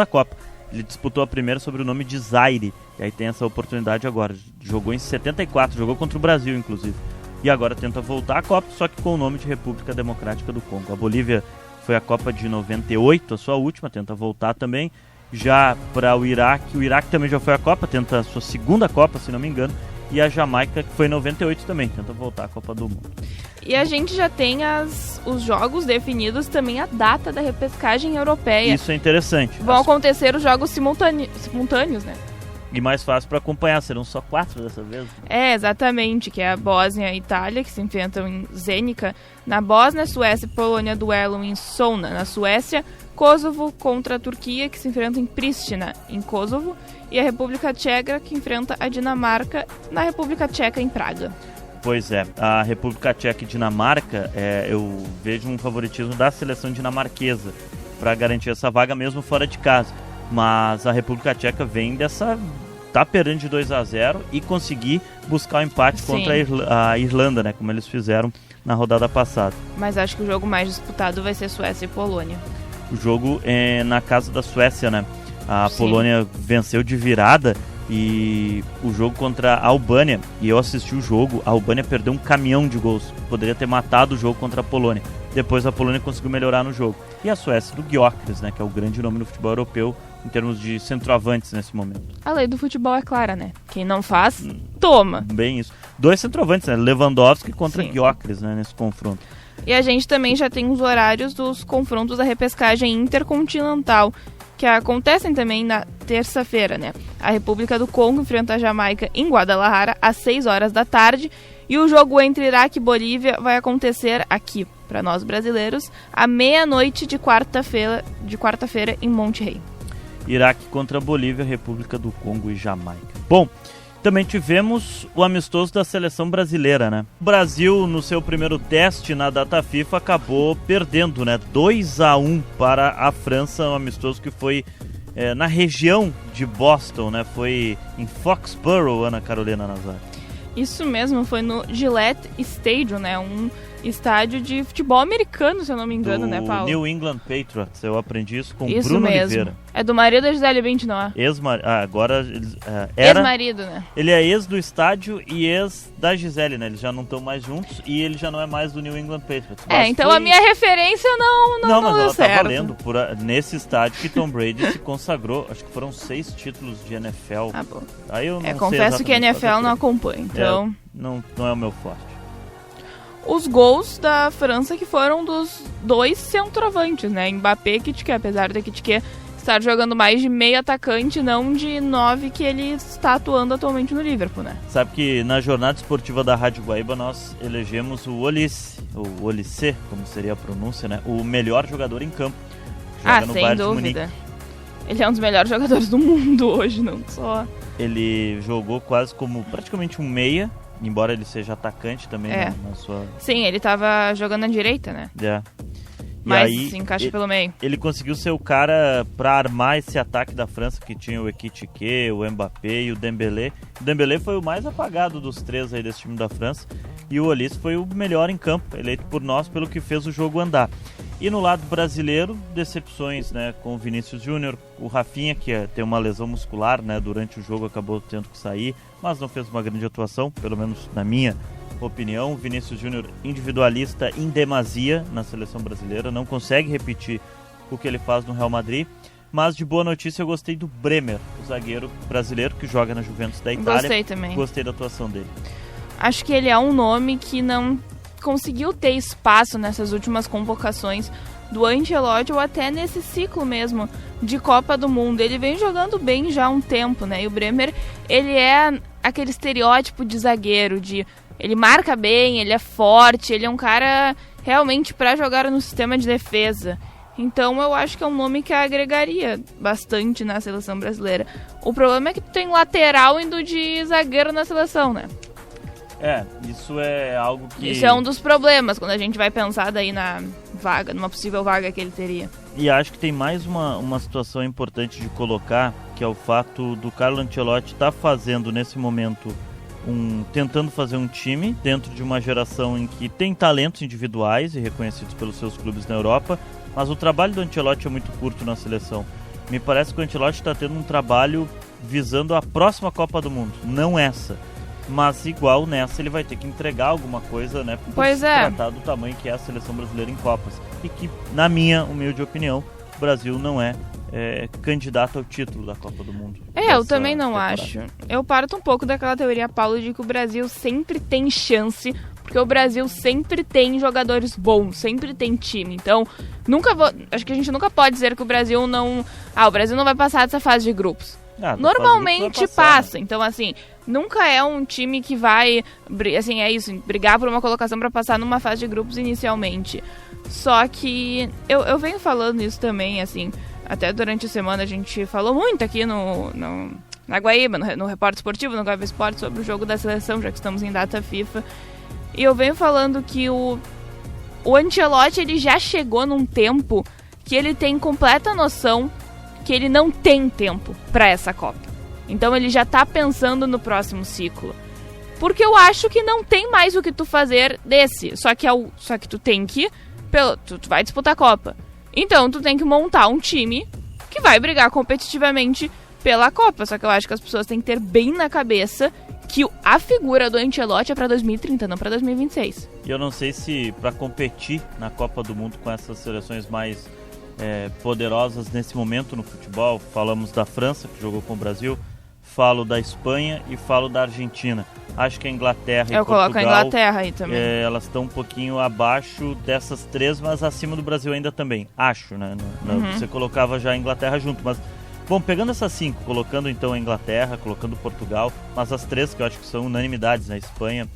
Copa. Ele disputou a primeira sobre o nome de Zaire. E aí tem essa oportunidade agora. Jogou em 74, jogou contra o Brasil, inclusive. E agora tenta voltar à Copa, só que com o nome de República Democrática do Congo. A Bolívia foi a Copa de 98, a sua última, tenta voltar também. Já para o Iraque também já foi a Copa, tenta a sua segunda Copa, se não me engano. E a Jamaica, que foi em 98 também, tenta voltar à Copa do Mundo.
E a gente já tem os jogos definidos, também a data da repescagem europeia.
Isso é interessante.
Vão acontecer os jogos simultâneos, né?
E mais fácil para acompanhar, serão só 4 dessa vez?
Exatamente, que é a Bósnia e a Itália, que se enfrentam em Zenica. Na Bósnia, Suécia e Polônia duelam em Solna, na Suécia. Kosovo contra a Turquia, que se enfrenta em Pristina, em Kosovo. E a República Tcheca, que enfrenta a Dinamarca, na República Tcheca, em Praga.
Pois é, a República Tcheca e Dinamarca, eu vejo um favoritismo da seleção dinamarquesa para garantir essa vaga mesmo fora de casa. Mas a República Tcheca tá perdendo de 2-0 e conseguir buscar o empate contra a Irlanda, né, como eles fizeram na rodada passada.
Mas acho que o jogo mais disputado vai ser Suécia e Polônia.
O jogo é na casa da Suécia, né? A Polônia venceu de virada e o jogo contra a Albânia, e eu assisti o jogo, a Albânia perdeu um caminhão de gols, poderia ter matado o jogo contra a Polônia. Depois a Polônia conseguiu melhorar no jogo. E a Suécia do Gyökeres, né, que é o grande nome no futebol europeu, em termos de centroavantes nesse momento.
A lei do futebol é clara, né? Quem não faz, toma.
Bem isso. 2 centroavantes, né? Lewandowski contra
Sim.
Gyökeres, né? Nesse confronto.
E a gente também já tem os horários dos confrontos da repescagem intercontinental, que acontecem também na terça-feira, né? A República do Congo enfrenta a Jamaica em Guadalajara às 6 horas da tarde e o jogo entre Iraque e Bolívia vai acontecer aqui, para nós brasileiros, à meia-noite de quarta-feira em Monte Rei.
Iraque contra Bolívia, República do Congo e Jamaica. Bom, também tivemos o amistoso da seleção brasileira, né? O Brasil, no seu primeiro teste na data FIFA, acabou perdendo, né? 2-1 para a França, um amistoso que foi na região de Boston, né? Foi em Foxborough, Ana Carolina Nazário.
Isso mesmo, foi no Gillette Stadium, né? Um estádio de futebol americano, se eu não me engano, né, Paulo?
New England Patriots, eu aprendi isso com
Isso
Bruno
mesmo.
Oliveira.
É do marido da Gisele Bündchen, não é?
Agora era...
Ex-marido, né?
Ele é ex do estádio e ex da Gisele, né? Eles já não estão mais juntos e ele já não é mais do New England Patriots. Mas
Então a minha referência não
mas
deu
ela
certo.
tá valendo nesse estádio que Tom Brady se consagrou. Acho que foram 6 títulos de NFL.
Ah, bom.
Aí eu não sei
Confesso que a
exatamente,
NFL não acompanha, então...
Não é o meu forte.
Os gols da França que foram dos 2 centroavantes, né? Mbappé e Kitike, apesar da Kitike estar jogando mais de meio atacante, não de 9 que ele está atuando atualmente no Liverpool, né?
Sabe que na jornada esportiva da Rádio Guaíba nós elegemos o Olise, como seria a pronúncia, né? O melhor jogador em campo. Joga no
sem
Bayern de
dúvida.
Munique.
Ele é um dos melhores jogadores do mundo hoje, não só.
Ele jogou quase como praticamente um meia, embora ele seja atacante também na sua...
Sim, ele tava jogando na direita, né? Mas
aí,
se encaixa pelo meio.
Ele conseguiu ser o cara para armar esse ataque da França, que tinha o Ekitike, o Mbappé e o Dembélé. O Dembélé foi o mais apagado dos 3 aí desse time da França. E o Olise foi o melhor em campo, eleito por nós pelo que fez o jogo andar. E no lado brasileiro, decepções, né, com o Vinícius Júnior, o Rafinha, que tem uma lesão muscular, né, durante o jogo acabou tendo que sair, mas não fez uma grande atuação, pelo menos na minha opinião. O Vinícius Júnior individualista em demasia na seleção brasileira, não consegue repetir o que ele faz no Real Madrid. Mas de boa notícia eu gostei do Bremer, o zagueiro brasileiro que joga na Juventus da Itália.
Gostei também.
Gostei da atuação dele.
Acho que ele é um nome que não conseguiu ter espaço nessas últimas convocações do Ancelotti ou até nesse ciclo mesmo de Copa do Mundo. Ele vem jogando bem já há um tempo, né? E o Bremer, ele é aquele estereótipo de zagueiro, ele marca bem, ele é forte, ele é um cara realmente para jogar no sistema de defesa. Então eu acho que é um nome que agregaria bastante na seleção brasileira. O problema é que tu tem lateral indo de zagueiro na seleção, né?
Isso é algo que...
Isso é um dos problemas quando a gente vai pensar daí na vaga, numa possível vaga que ele teria.
E acho que tem mais uma situação importante de colocar, que é o fato do Carlo Ancelotti estar fazendo nesse momento tentando fazer um time dentro de uma geração em que tem talentos individuais e reconhecidos pelos seus clubes na Europa, mas o trabalho do Ancelotti é muito curto na seleção. Me parece que o Ancelotti está tendo um trabalho visando a próxima Copa do Mundo, não essa. Mas igual nessa ele vai ter que entregar alguma coisa, né?
Pois é.
Tratar do tamanho que é a seleção brasileira em Copas. E que, na minha humilde opinião, o Brasil não é candidato ao título da Copa do Mundo.
Eu também não acho. Eu parto um pouco daquela teoria, Paulo, de que o Brasil sempre tem chance, porque o Brasil sempre tem jogadores bons, sempre tem time. Então, acho que a gente nunca pode dizer que o Brasil não... o Brasil não vai passar dessa fase de grupos. Normalmente passa, então assim, nunca é um time que vai, assim, brigar por uma colocação para passar numa fase de grupos inicialmente. Só que eu venho falando isso também, assim, até durante a semana a gente falou muito aqui na Guaíba, no Repórter Esportivo, no Guaíba Esporte, sobre o jogo da seleção, já que estamos em data FIFA. E eu venho falando que o Ancelotti, ele já chegou num tempo que ele tem completa noção que ele não tem tempo para essa Copa. Então ele já tá pensando no próximo ciclo. Porque eu acho que não tem mais o que tu fazer desse. Só que tu tem que... Tu vai disputar a Copa. Então tu tem que montar um time que vai brigar competitivamente pela Copa. Só que eu acho que as pessoas têm que ter bem na cabeça que a figura do Ancelotti é para 2030, não para 2026.
E eu não sei se para competir na Copa do Mundo com essas seleções mais poderosas nesse momento no futebol. Falamos da França, que jogou com o Brasil, falo da Espanha e falo da Argentina. Acho que a Inglaterra e Portugal...
Eu coloco a Inglaterra aí também.
Elas estão um pouquinho abaixo dessas três, mas acima do Brasil ainda também. Acho, né? Você colocava já a Inglaterra junto, mas... Bom, pegando essas 5, colocando então a Inglaterra, colocando Portugal, mas as 3 que eu acho que são unanimidades, né? Espanha,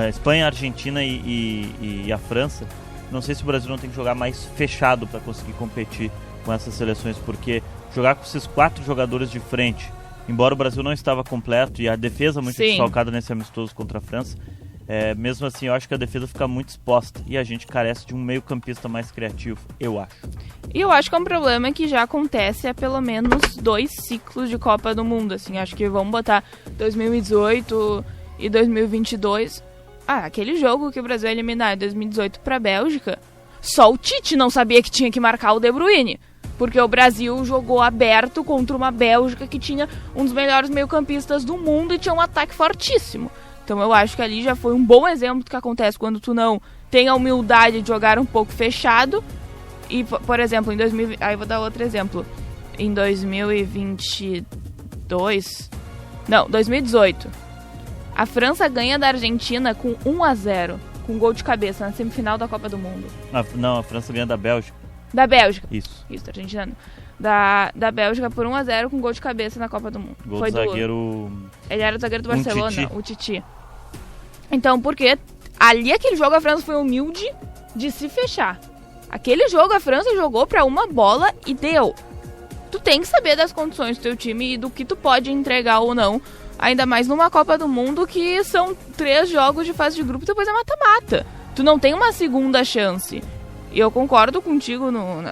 Espanha, Argentina e a França. Não sei se o Brasil não tem que jogar mais fechado para conseguir competir com essas seleções, porque jogar com esses 4 jogadores de frente, embora o Brasil não estava completo e a defesa muito desfalcada nesse amistoso contra a França, mesmo assim eu acho que a defesa fica muito exposta e a gente carece de um meio-campista mais criativo, eu acho.
E eu acho que é um problema que já acontece há pelo menos 2 ciclos de Copa do Mundo, assim, acho que vamos botar 2018 e 2022. Aquele jogo que o Brasil eliminou em 2018 para a Bélgica, só o Tite não sabia que tinha que marcar o De Bruyne, porque o Brasil jogou aberto contra uma Bélgica que tinha um dos melhores meio-campistas do mundo e tinha um ataque fortíssimo. Então eu acho que ali já foi um bom exemplo do que acontece quando tu não tem a humildade de jogar um pouco fechado. E, por exemplo, em 2000... Aí vou dar outro exemplo. Em 2018, a França ganha da Argentina com 1-0, com gol de cabeça na semifinal da Copa do Mundo.
Não, a França ganha da Bélgica.
Da Bélgica.
Isso,
Argentina. Da Bélgica por 1-0 com gol de cabeça na Copa do Mundo.
Gol do zagueiro...
Ele era o zagueiro do Barcelona, o Titi. Então, porque ali aquele jogo a França foi humilde de se fechar. Aquele jogo a França jogou pra uma bola e deu. Tu tem que saber das condições do teu time e do que tu pode entregar ou não. Ainda mais numa Copa do Mundo que são 3 jogos de fase de grupo e depois é mata-mata. Tu não tem uma segunda chance. E eu concordo contigo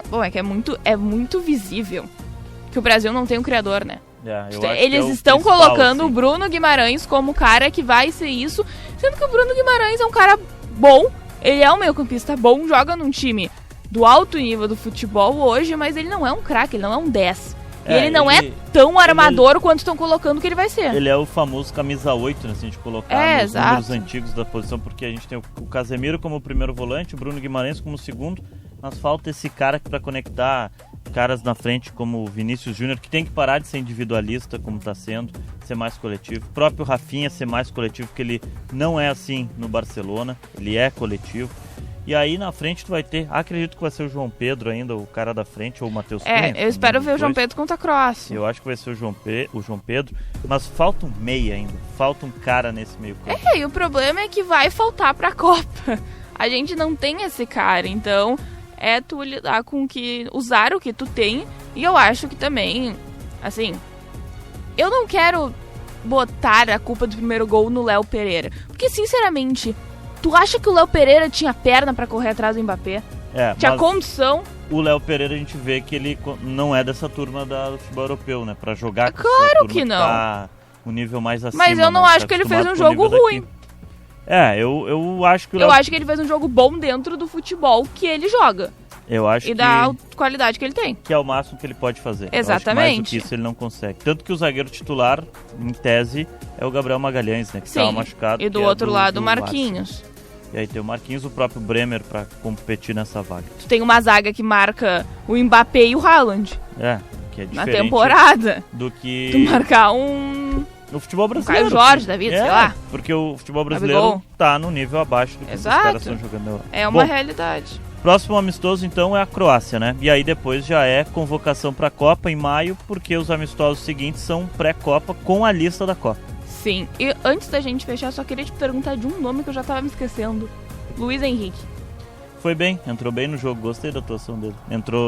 Bom, é que é muito visível que o Brasil não tem um criador, né? Eles estão colocando o Bruno Guimarães como o cara que vai ser isso, sendo que o Bruno Guimarães é um cara bom, ele é um meio-campista bom, joga num time do alto nível do futebol hoje, mas ele não é um craque, ele não é um 10. E ele não é tão armador quanto estão colocando que ele vai ser.
Ele é o famoso camisa 8, né? Se a gente colocar nos números antigos da posição, porque a gente tem o Casemiro como primeiro volante, o Bruno Guimarães como segundo, mas falta esse cara para conectar caras na frente como o Vinícius Júnior, que tem que parar de ser individualista, como está sendo, ser mais coletivo. O próprio Rafinha ser mais coletivo, porque ele não é assim no Barcelona, ele é coletivo. E aí na frente tu vai ter, acredito que vai ser o João Pedro ainda, o cara da frente, ou o Matheus Cunha.
Eu espero ver o João Pedro contra a Croácia.
Eu acho que vai ser o João Pedro, mas falta um meia ainda, falta um cara nesse meio campo.
E o problema é que vai faltar pra Copa. A gente não tem esse cara, então é tu lidar com usar o que tu tem. E eu acho que também, assim, eu não quero botar a culpa do primeiro gol no Léo Pereira, porque sinceramente... Tu acha que o Léo Pereira tinha perna pra correr atrás do Mbappé? Tinha condição?
O Léo Pereira a gente vê que ele não é dessa turma do futebol europeu, né? Pra jogar com
claro que não.
Tá um nível mais acima.
Mas eu não acho que ele fez um jogo ruim.
Eu acho que
eu acho que ele fez um jogo bom dentro do futebol que ele joga.
Eu acho
e da qualidade que ele tem.
Que é o máximo que ele pode fazer.
Exatamente.
Mais do que isso ele não consegue. Tanto que o zagueiro titular, em tese, é o Gabriel Magalhães, né? Que estava machucado.
E do outro lado, o Marquinhos.
E aí tem o Marquinhos, o próprio Bremer pra competir nessa vaga.
Tu tem uma zaga que marca o Mbappé e o Haaland.
Que é diferente
na temporada.
Do que...
Tu marcar no
futebol brasileiro.
Caio Jorge da vida, sei lá.
Porque o futebol brasileiro tá no nível abaixo do que os caras estão jogando.
É uma realidade.
Próximo amistoso, então, é a Croácia, né? E aí depois já é convocação pra Copa em maio, porque os amistosos seguintes são pré-Copa com a lista da Copa.
Sim, e antes da gente fechar, só queria te perguntar de um nome que eu já tava me esquecendo. Luiz Henrique.
Foi bem, entrou bem no jogo, gostei da atuação dele.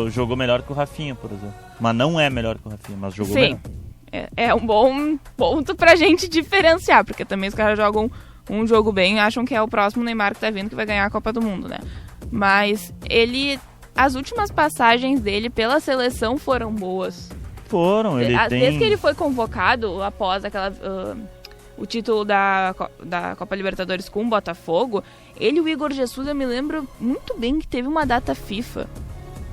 Jogou melhor que o Rafinha, por exemplo. Mas não é melhor que o Rafinha, mas jogou melhor.
É um bom ponto pra gente diferenciar, porque também os caras jogam um jogo bem e acham que é o próximo Neymar que tá vindo que vai ganhar a Copa do Mundo, né? Mas as últimas passagens dele pela seleção foram boas.
Foram,
Desde que ele foi convocado após o título da Copa Libertadores com o Botafogo, ele e o Igor Jesus, eu me lembro muito bem que teve uma data FIFA.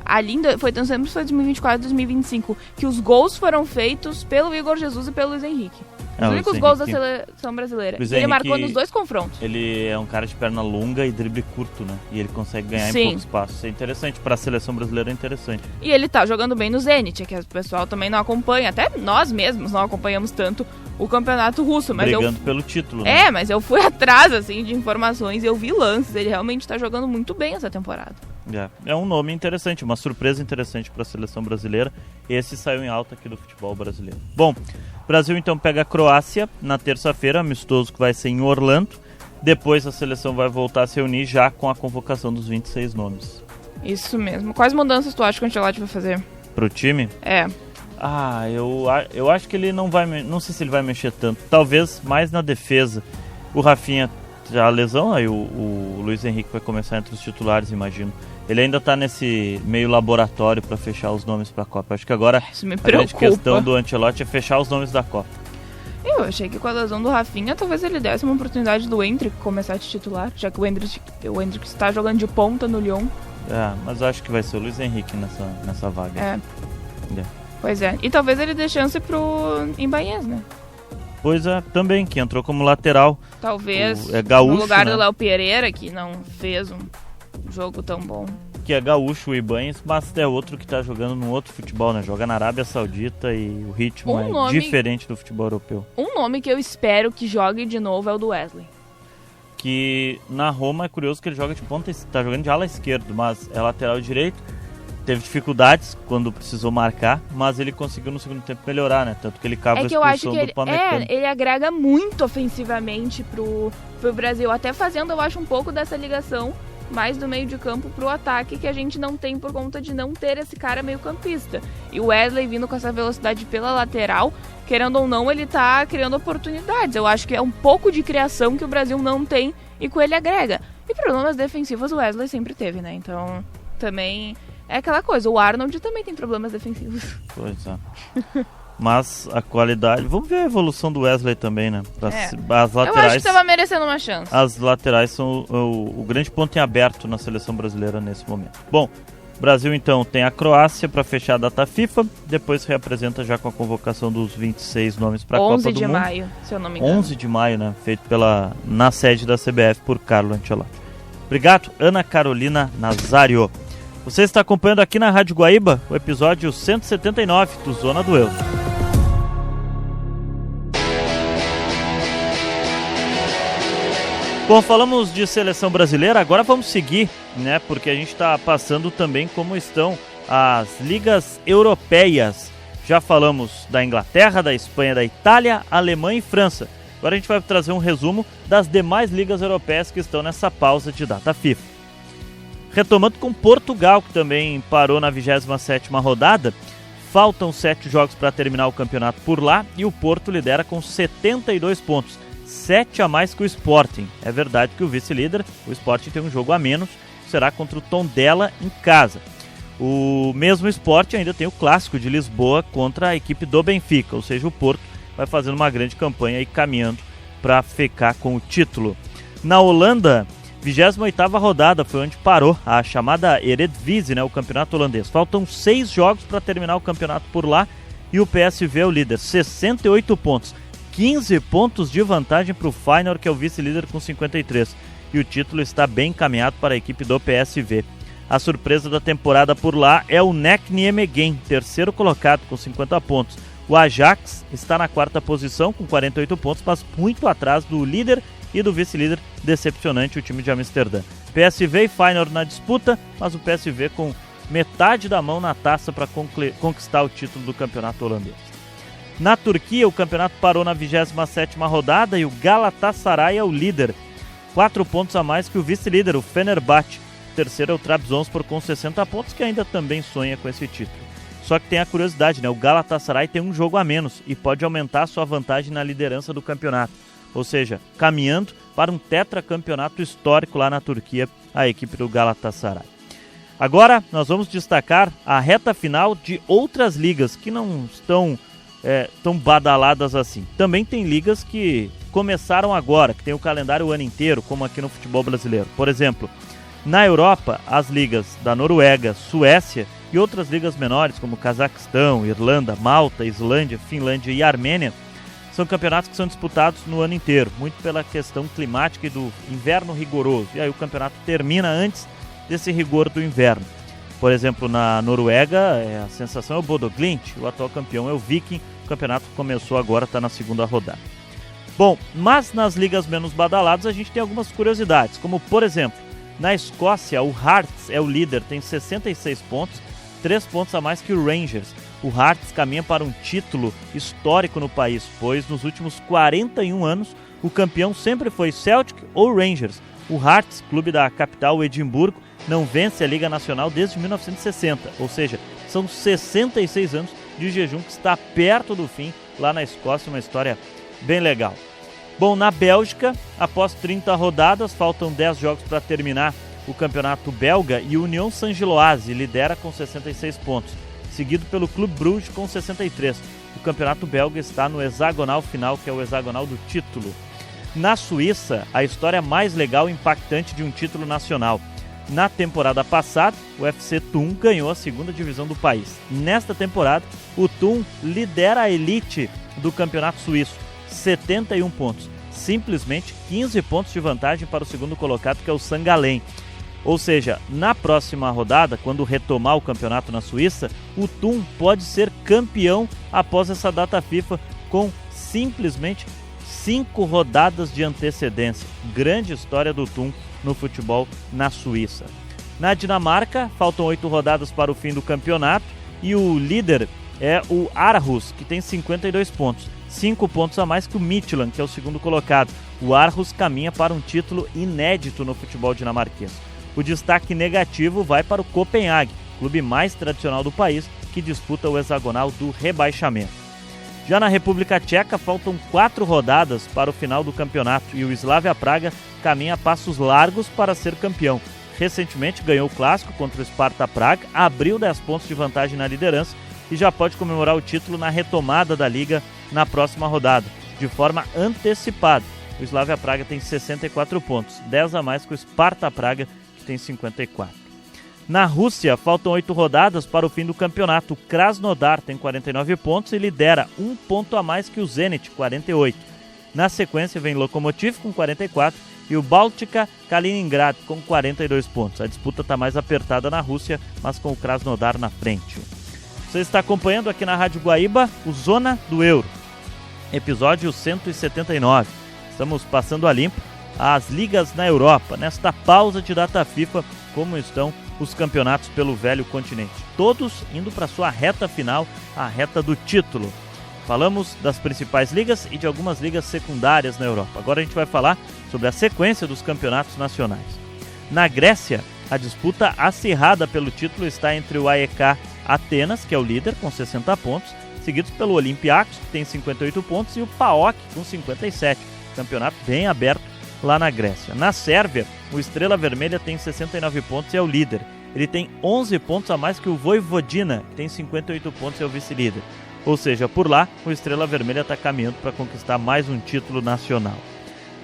Ali foi 2024, 2025, que os gols foram feitos pelo Igor Jesus e pelo Luiz Henrique. Os únicos gols da seleção brasileira. Ele marcou nos 2 confrontos.
Ele é um cara de perna longa e drible curto, né? E ele consegue ganhar em poucos passos. Isso é interessante. Pra seleção brasileira é interessante.
E ele tá jogando bem no Zenit, que o pessoal também não acompanha. Até nós mesmos não acompanhamos tanto o campeonato russo. Mas
brigando pelo título, né?
Mas eu fui atrás, assim, de informações e eu vi lances. Ele realmente tá jogando muito bem essa temporada.
É um nome interessante, uma surpresa interessante para a seleção brasileira. Esse saiu em alta aqui do futebol brasileiro. Bom, o Brasil então pega a Croácia na terça-feira, amistoso que vai ser em Orlando. Depois a seleção vai voltar a se reunir já com a convocação dos 26 nomes.
Isso mesmo. Quais mudanças tu acha que o Ancelotti vai fazer?
Pro time? Eu acho que ele não vai... Não sei se ele vai mexer tanto. Talvez mais na defesa. O Rafinha já a lesão, aí o Luiz Henrique vai começar entre os titulares, imagino. Ele ainda tá nesse meio laboratório para fechar os nomes para a Copa. Acho que agora a grande questão do Ancelotti é fechar os nomes da Copa.
Eu achei que com a lesão do Rafinha, talvez ele desse uma oportunidade do Endrick começar de titular, já que o Endrick está jogando de ponta no Lyon.
Mas acho que vai ser o Luiz Henrique nessa vaga.
Pois é. E talvez ele dê chance pro Ibañez, né?
Pois é, também, que entrou como lateral.
Talvez
gaúcho,
no lugar
né?
do Léo Pereira, que não fez um jogo tão bom.
Que é gaúcho o Ibañez, mas é outro que tá jogando num outro futebol, né? Joga na Arábia Saudita e o ritmo é diferente do futebol europeu.
Um nome que eu espero que jogue de novo é o do Wesley.
Que na Roma é curioso que ele joga de ponta, tá jogando de ala esquerdo, mas é lateral direito. Teve dificuldades quando precisou marcar, mas ele conseguiu no segundo tempo melhorar, né? Tanto que ele cava a expulsão do Pamecano.
Ele agrega muito ofensivamente pro Brasil, até fazendo, eu acho, um pouco dessa ligação mais do meio de campo pro ataque, que a gente não tem por conta de não ter esse cara meio campista. E o Wesley vindo com essa velocidade pela lateral, querendo ou não, ele tá criando oportunidades. Eu acho que é um pouco de criação que o Brasil não tem e com ele agrega. E problemas defensivos o Wesley sempre teve, né? Então, também... É aquela coisa, o Arnold também tem problemas defensivos.
Pois é. Mas a qualidade... Vamos ver a evolução do Wesley também, né? As laterais,
eu acho que tava merecendo uma chance.
As laterais são o grande ponto em aberto na seleção brasileira nesse momento. Bom, o Brasil então tem a Croácia para fechar a data FIFA. Depois se reapresenta já com a convocação dos 26 nomes para a Copa do Mundo.
11 de maio, se eu não me engano.
11 de maio, né? Feito na sede da CBF por Carlo Ancelotti. Obrigado, Ana Carolina Nazário. Você está acompanhando aqui na Rádio Guaíba o episódio 179 do Zona do Euro. Bom, falamos de seleção brasileira, agora vamos seguir, né? Porque a gente está passando também como estão as ligas europeias. Já falamos da Inglaterra, da Espanha, da Itália, Alemanha e França. Agora a gente vai trazer um resumo das demais ligas europeias que estão nessa pausa de data FIFA. Retomando com Portugal, que também parou na 27ª rodada. Faltam 7 jogos para terminar o campeonato por lá e o Porto lidera com 72 pontos, 7 a mais que o Sporting. É verdade que o vice-líder, o Sporting, tem um jogo a menos, será contra o Tondela em casa. O mesmo Sporting ainda tem o clássico de Lisboa contra a equipe do Benfica, ou seja, o Porto vai fazendo uma grande campanha e caminhando para ficar com o título. Na Holanda, 28ª rodada foi onde parou a chamada Eredivisie, né, o campeonato holandês. Faltam 6 jogos para terminar o campeonato por lá e o PSV é o líder, 68 pontos. 15 pontos de vantagem para o Feyenoord, que é o vice-líder com 53. E o título está bem encaminhado para a equipe do PSV. A surpresa da temporada por lá é o NEC Nijmegen, terceiro colocado com 50 pontos. O Ajax está na 4ª posição com 48 pontos, mas muito atrás do líder e do vice-líder, decepcionante, o time de Amsterdã. PSV e Feyenoord na disputa, mas o PSV com metade da mão na taça para conquistar o título do campeonato holandês. Na Turquia, o campeonato parou na 27ª rodada e o Galatasaray é o líder. 4 pontos a mais que o vice-líder, o Fenerbahçe. O terceiro é o Trabzonspor com 60 pontos, que ainda também sonha com esse título. Só que tem a curiosidade, né? O Galatasaray tem um jogo a menos e pode aumentar sua vantagem na liderança do campeonato. Ou seja, caminhando para um tetracampeonato histórico lá na Turquia, a equipe do Galatasaray. Agora nós vamos destacar a reta final de outras ligas que não estão tão badaladas assim. Também tem ligas que começaram agora, que tem o calendário o ano inteiro, como aqui no futebol brasileiro. Por exemplo, na Europa, as ligas da Noruega, Suécia e outras ligas menores, como Cazaquistão, Irlanda, Malta, Islândia, Finlândia e Armênia, são campeonatos que são disputados no ano inteiro, muito pela questão climática e do inverno rigoroso. E aí o campeonato termina antes desse rigor do inverno. Por exemplo, na Noruega, a sensação é o Bodø Glimt, o atual campeão é o Viking. O campeonato começou agora, está na segunda rodada. Bom, mas nas ligas menos badaladas a gente tem algumas curiosidades, como por exemplo, na Escócia o Hearts é o líder, tem 66 pontos, 3 pontos a mais que o Rangers. O Hearts caminha para um título histórico no país, pois nos últimos 41 anos o campeão sempre foi Celtic ou Rangers. O Hearts, clube da capital Edimburgo, não vence a Liga Nacional desde 1960, ou seja, são 66 anos de jejum que está perto do fim lá na Escócia, uma história bem legal. Bom, na Bélgica, após 30 rodadas, faltam 10 jogos para terminar o campeonato belga e o Union Saint-Gilloise lidera com 66 pontos, seguido pelo Clube Bruges com 63. O campeonato belga está no hexagonal final, que é o hexagonal do título. Na Suíça, a história mais legal e impactante de um título nacional. Na temporada passada, o FC Thun ganhou a segunda divisão do país. Nesta temporada, o Thun lidera a elite do campeonato suíço, 71 pontos. Simplesmente 15 pontos de vantagem para o segundo colocado, que é o St. Gallen. Ou seja, na próxima rodada, quando retomar o campeonato na Suíça, o Thun pode ser campeão após essa data FIFA com simplesmente 5 rodadas de antecedência. Grande história do Thun no futebol na Suíça. Na Dinamarca, faltam 8 rodadas para o fim do campeonato e o líder é o Aarhus, que tem 52 pontos. 5 pontos a mais que o Midtjylland, que é o segundo colocado. O Aarhus caminha para um título inédito no futebol dinamarquês. O destaque negativo vai para o Copenhague, clube mais tradicional do país, que disputa o hexagonal do rebaixamento. Já na República Tcheca, faltam 4 rodadas para o final do campeonato e o Slavia Praga caminha a passos largos para ser campeão. Recentemente ganhou o clássico contra o Sparta Praga, abriu 10 pontos de vantagem na liderança e já pode comemorar o título na retomada da Liga na próxima rodada, de forma antecipada. O Slavia Praga tem 64 pontos, 10 a mais que o Sparta Praga, que tem 54. Na Rússia, faltam 8 rodadas para o fim do campeonato. O Krasnodar tem 49 pontos e lidera 1 ponto a mais que o Zenit, 48. Na sequência vem Lokomotiv com 44 e o Baltika Kaliningrad com 42 pontos. A disputa está mais apertada na Rússia, mas com o Krasnodar na frente. Você está acompanhando aqui na Rádio Guaíba o Zona do Euro, episódio 179. Estamos passando a limpo as ligas na Europa, nesta pausa de data FIFA, como estão os campeonatos pelo velho continente. Todos indo para sua reta final, a reta do título. Falamos das principais ligas e de algumas ligas secundárias na Europa. Agora a gente vai falar sobre a sequência dos campeonatos nacionais. Na Grécia, a disputa acirrada pelo título está entre o AEK Atenas, que é o líder, com 60 pontos, seguidos pelo Olympiacos, que tem 58 pontos, e o PAOK, com 57. Campeonato bem aberto lá na Grécia. Na Sérvia, o Estrela Vermelha tem 69 pontos e é o líder. Ele tem 11 pontos a mais que o Vojvodina, que tem 58 pontos e é o vice-líder. Ou seja, por lá, o Estrela Vermelha está caminhando para conquistar mais um título nacional.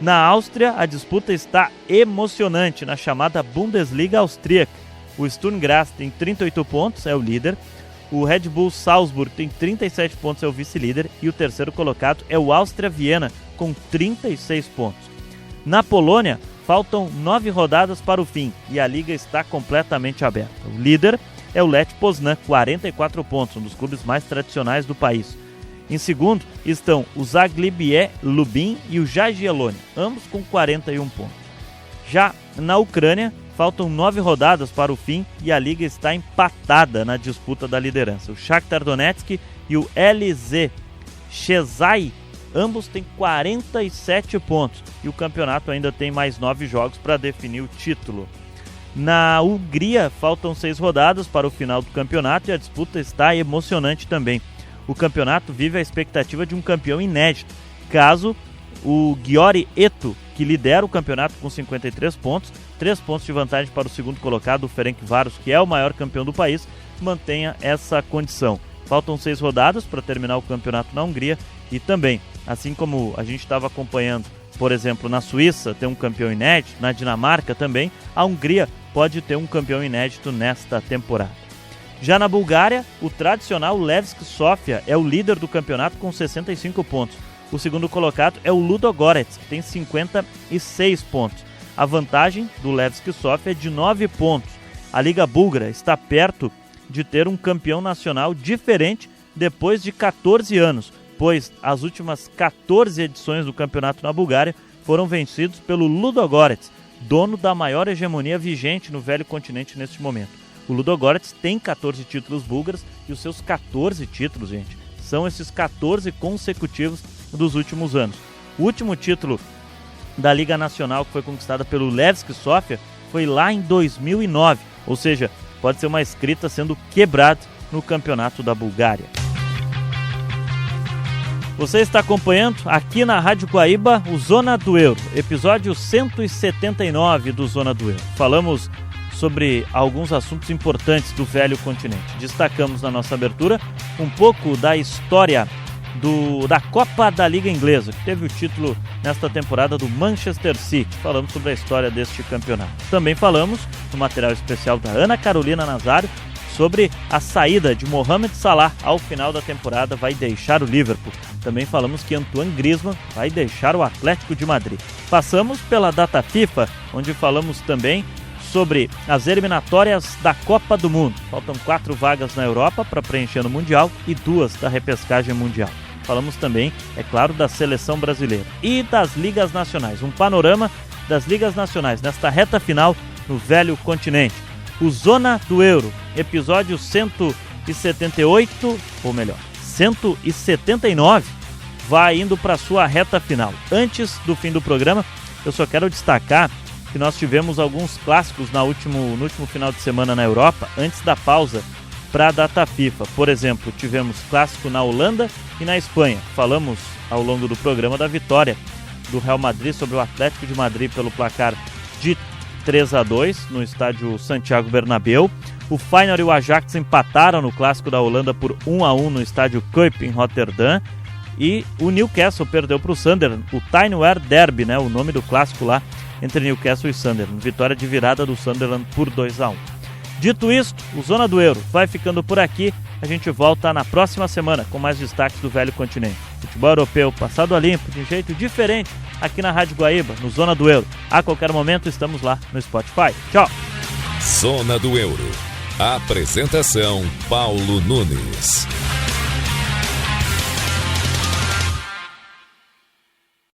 Na Áustria, a disputa está emocionante na chamada Bundesliga austríaca. O Sturm Graz tem 38 pontos, é o líder. O Red Bull Salzburg tem 37 pontos, é o vice-líder. E o terceiro colocado é o Áustria Viena, com 36 pontos. Na Polônia, faltam 9 rodadas para o fim e a liga está completamente aberta. O líder é o Lech Poznan, 44 pontos, um dos clubes mais tradicionais do país. Em segundo estão o Zagłębie Lubin e o Jagiellonia, ambos com 41 pontos. Já na Ucrânia, faltam 9 rodadas para o fim e a liga está empatada na disputa da liderança. O Shakhtar Donetsk e o LZ Chezai, ambos têm 47 pontos e o campeonato ainda tem mais 9 jogos para definir o título. Na Hungria, faltam 6 rodadas para o final do campeonato e a disputa está emocionante também. O campeonato vive a expectativa de um campeão inédito, caso o Győri Eto, que lidera o campeonato com 53 pontos, 3 pontos de vantagem para o segundo colocado, o Ferencváros, que é o maior campeão do país, mantenha essa condição. Faltam 6 rodadas para terminar o campeonato na Hungria e também, assim como a gente estava acompanhando, por exemplo, na Suíça tem um campeão inédito, na Dinamarca também, a Hungria pode ter um campeão inédito nesta temporada. Já na Bulgária, o tradicional Levski Sofia é o líder do campeonato com 65 pontos. O segundo colocado é o Ludogorets, que tem 56 pontos. A vantagem do Levski Sofia é de 9 pontos. A Liga Búlgara está perto de ter um campeão nacional diferente depois de 14 anos, pois as últimas 14 edições do campeonato na Bulgária foram vencidos pelo Ludogorets, dono da maior hegemonia vigente no velho continente neste momento. O Ludogorets tem 14 títulos búlgaros e os seus 14 títulos, gente, são esses 14 consecutivos dos últimos anos. O último título da Liga Nacional que foi conquistada pelo Levski Sofia foi lá em 2009, ou seja, pode ser uma escrita sendo quebrada no campeonato da Bulgária. Você está acompanhando aqui na Rádio Guaíba o Zona do Euro, episódio 179 do Zona do Euro. Falamos sobre alguns assuntos importantes do velho continente. Destacamos na nossa abertura um pouco da história da Copa da Liga Inglesa, que teve o título nesta temporada do Manchester City. Falamos sobre a história deste campeonato. Também falamos no material especial da Ana Carolina Nazário sobre a saída de Mohamed Salah ao final da temporada, vai deixar o Liverpool. Também falamos que Antoine Griezmann vai deixar o Atlético de Madrid. Passamos pela data FIFA, onde falamos também sobre as eliminatórias da Copa do Mundo. Faltam 4 vagas na Europa para preencher no Mundial e 2 da repescagem mundial. Falamos também, é claro, da seleção brasileira e das ligas nacionais. Um panorama das ligas nacionais nesta reta final no velho continente. O Zona do Euro, episódio 178, ou melhor, 179, vai indo para sua reta final. Antes do fim do programa, eu só quero destacar que nós tivemos alguns clássicos no último final de semana na Europa, antes da pausa para a data FIFA. Por exemplo, tivemos clássico na Holanda e na Espanha. Falamos ao longo do programa da vitória do Real Madrid sobre o Atlético de Madrid pelo placar de 3-2 no estádio Santiago Bernabéu. O Feyenoord e o Ajax empataram no clássico da Holanda por 1-1 no estádio Kuip em Roterdã. E o Newcastle perdeu para o Sunderland, o Tyne-Wear Derby, né, o nome do clássico lá entre Newcastle e Sunderland. Vitória de virada do Sunderland por 2-1. Dito isto, o Zona do Euro vai ficando por aqui. A gente volta na próxima semana com mais destaques do velho continente. Futebol europeu passado a limpo, de um jeito diferente, aqui na Rádio Guaíba, no Zona do Euro. A qualquer momento estamos lá no Spotify. Tchau!
Zona do Euro. Apresentação Paulo Nunes.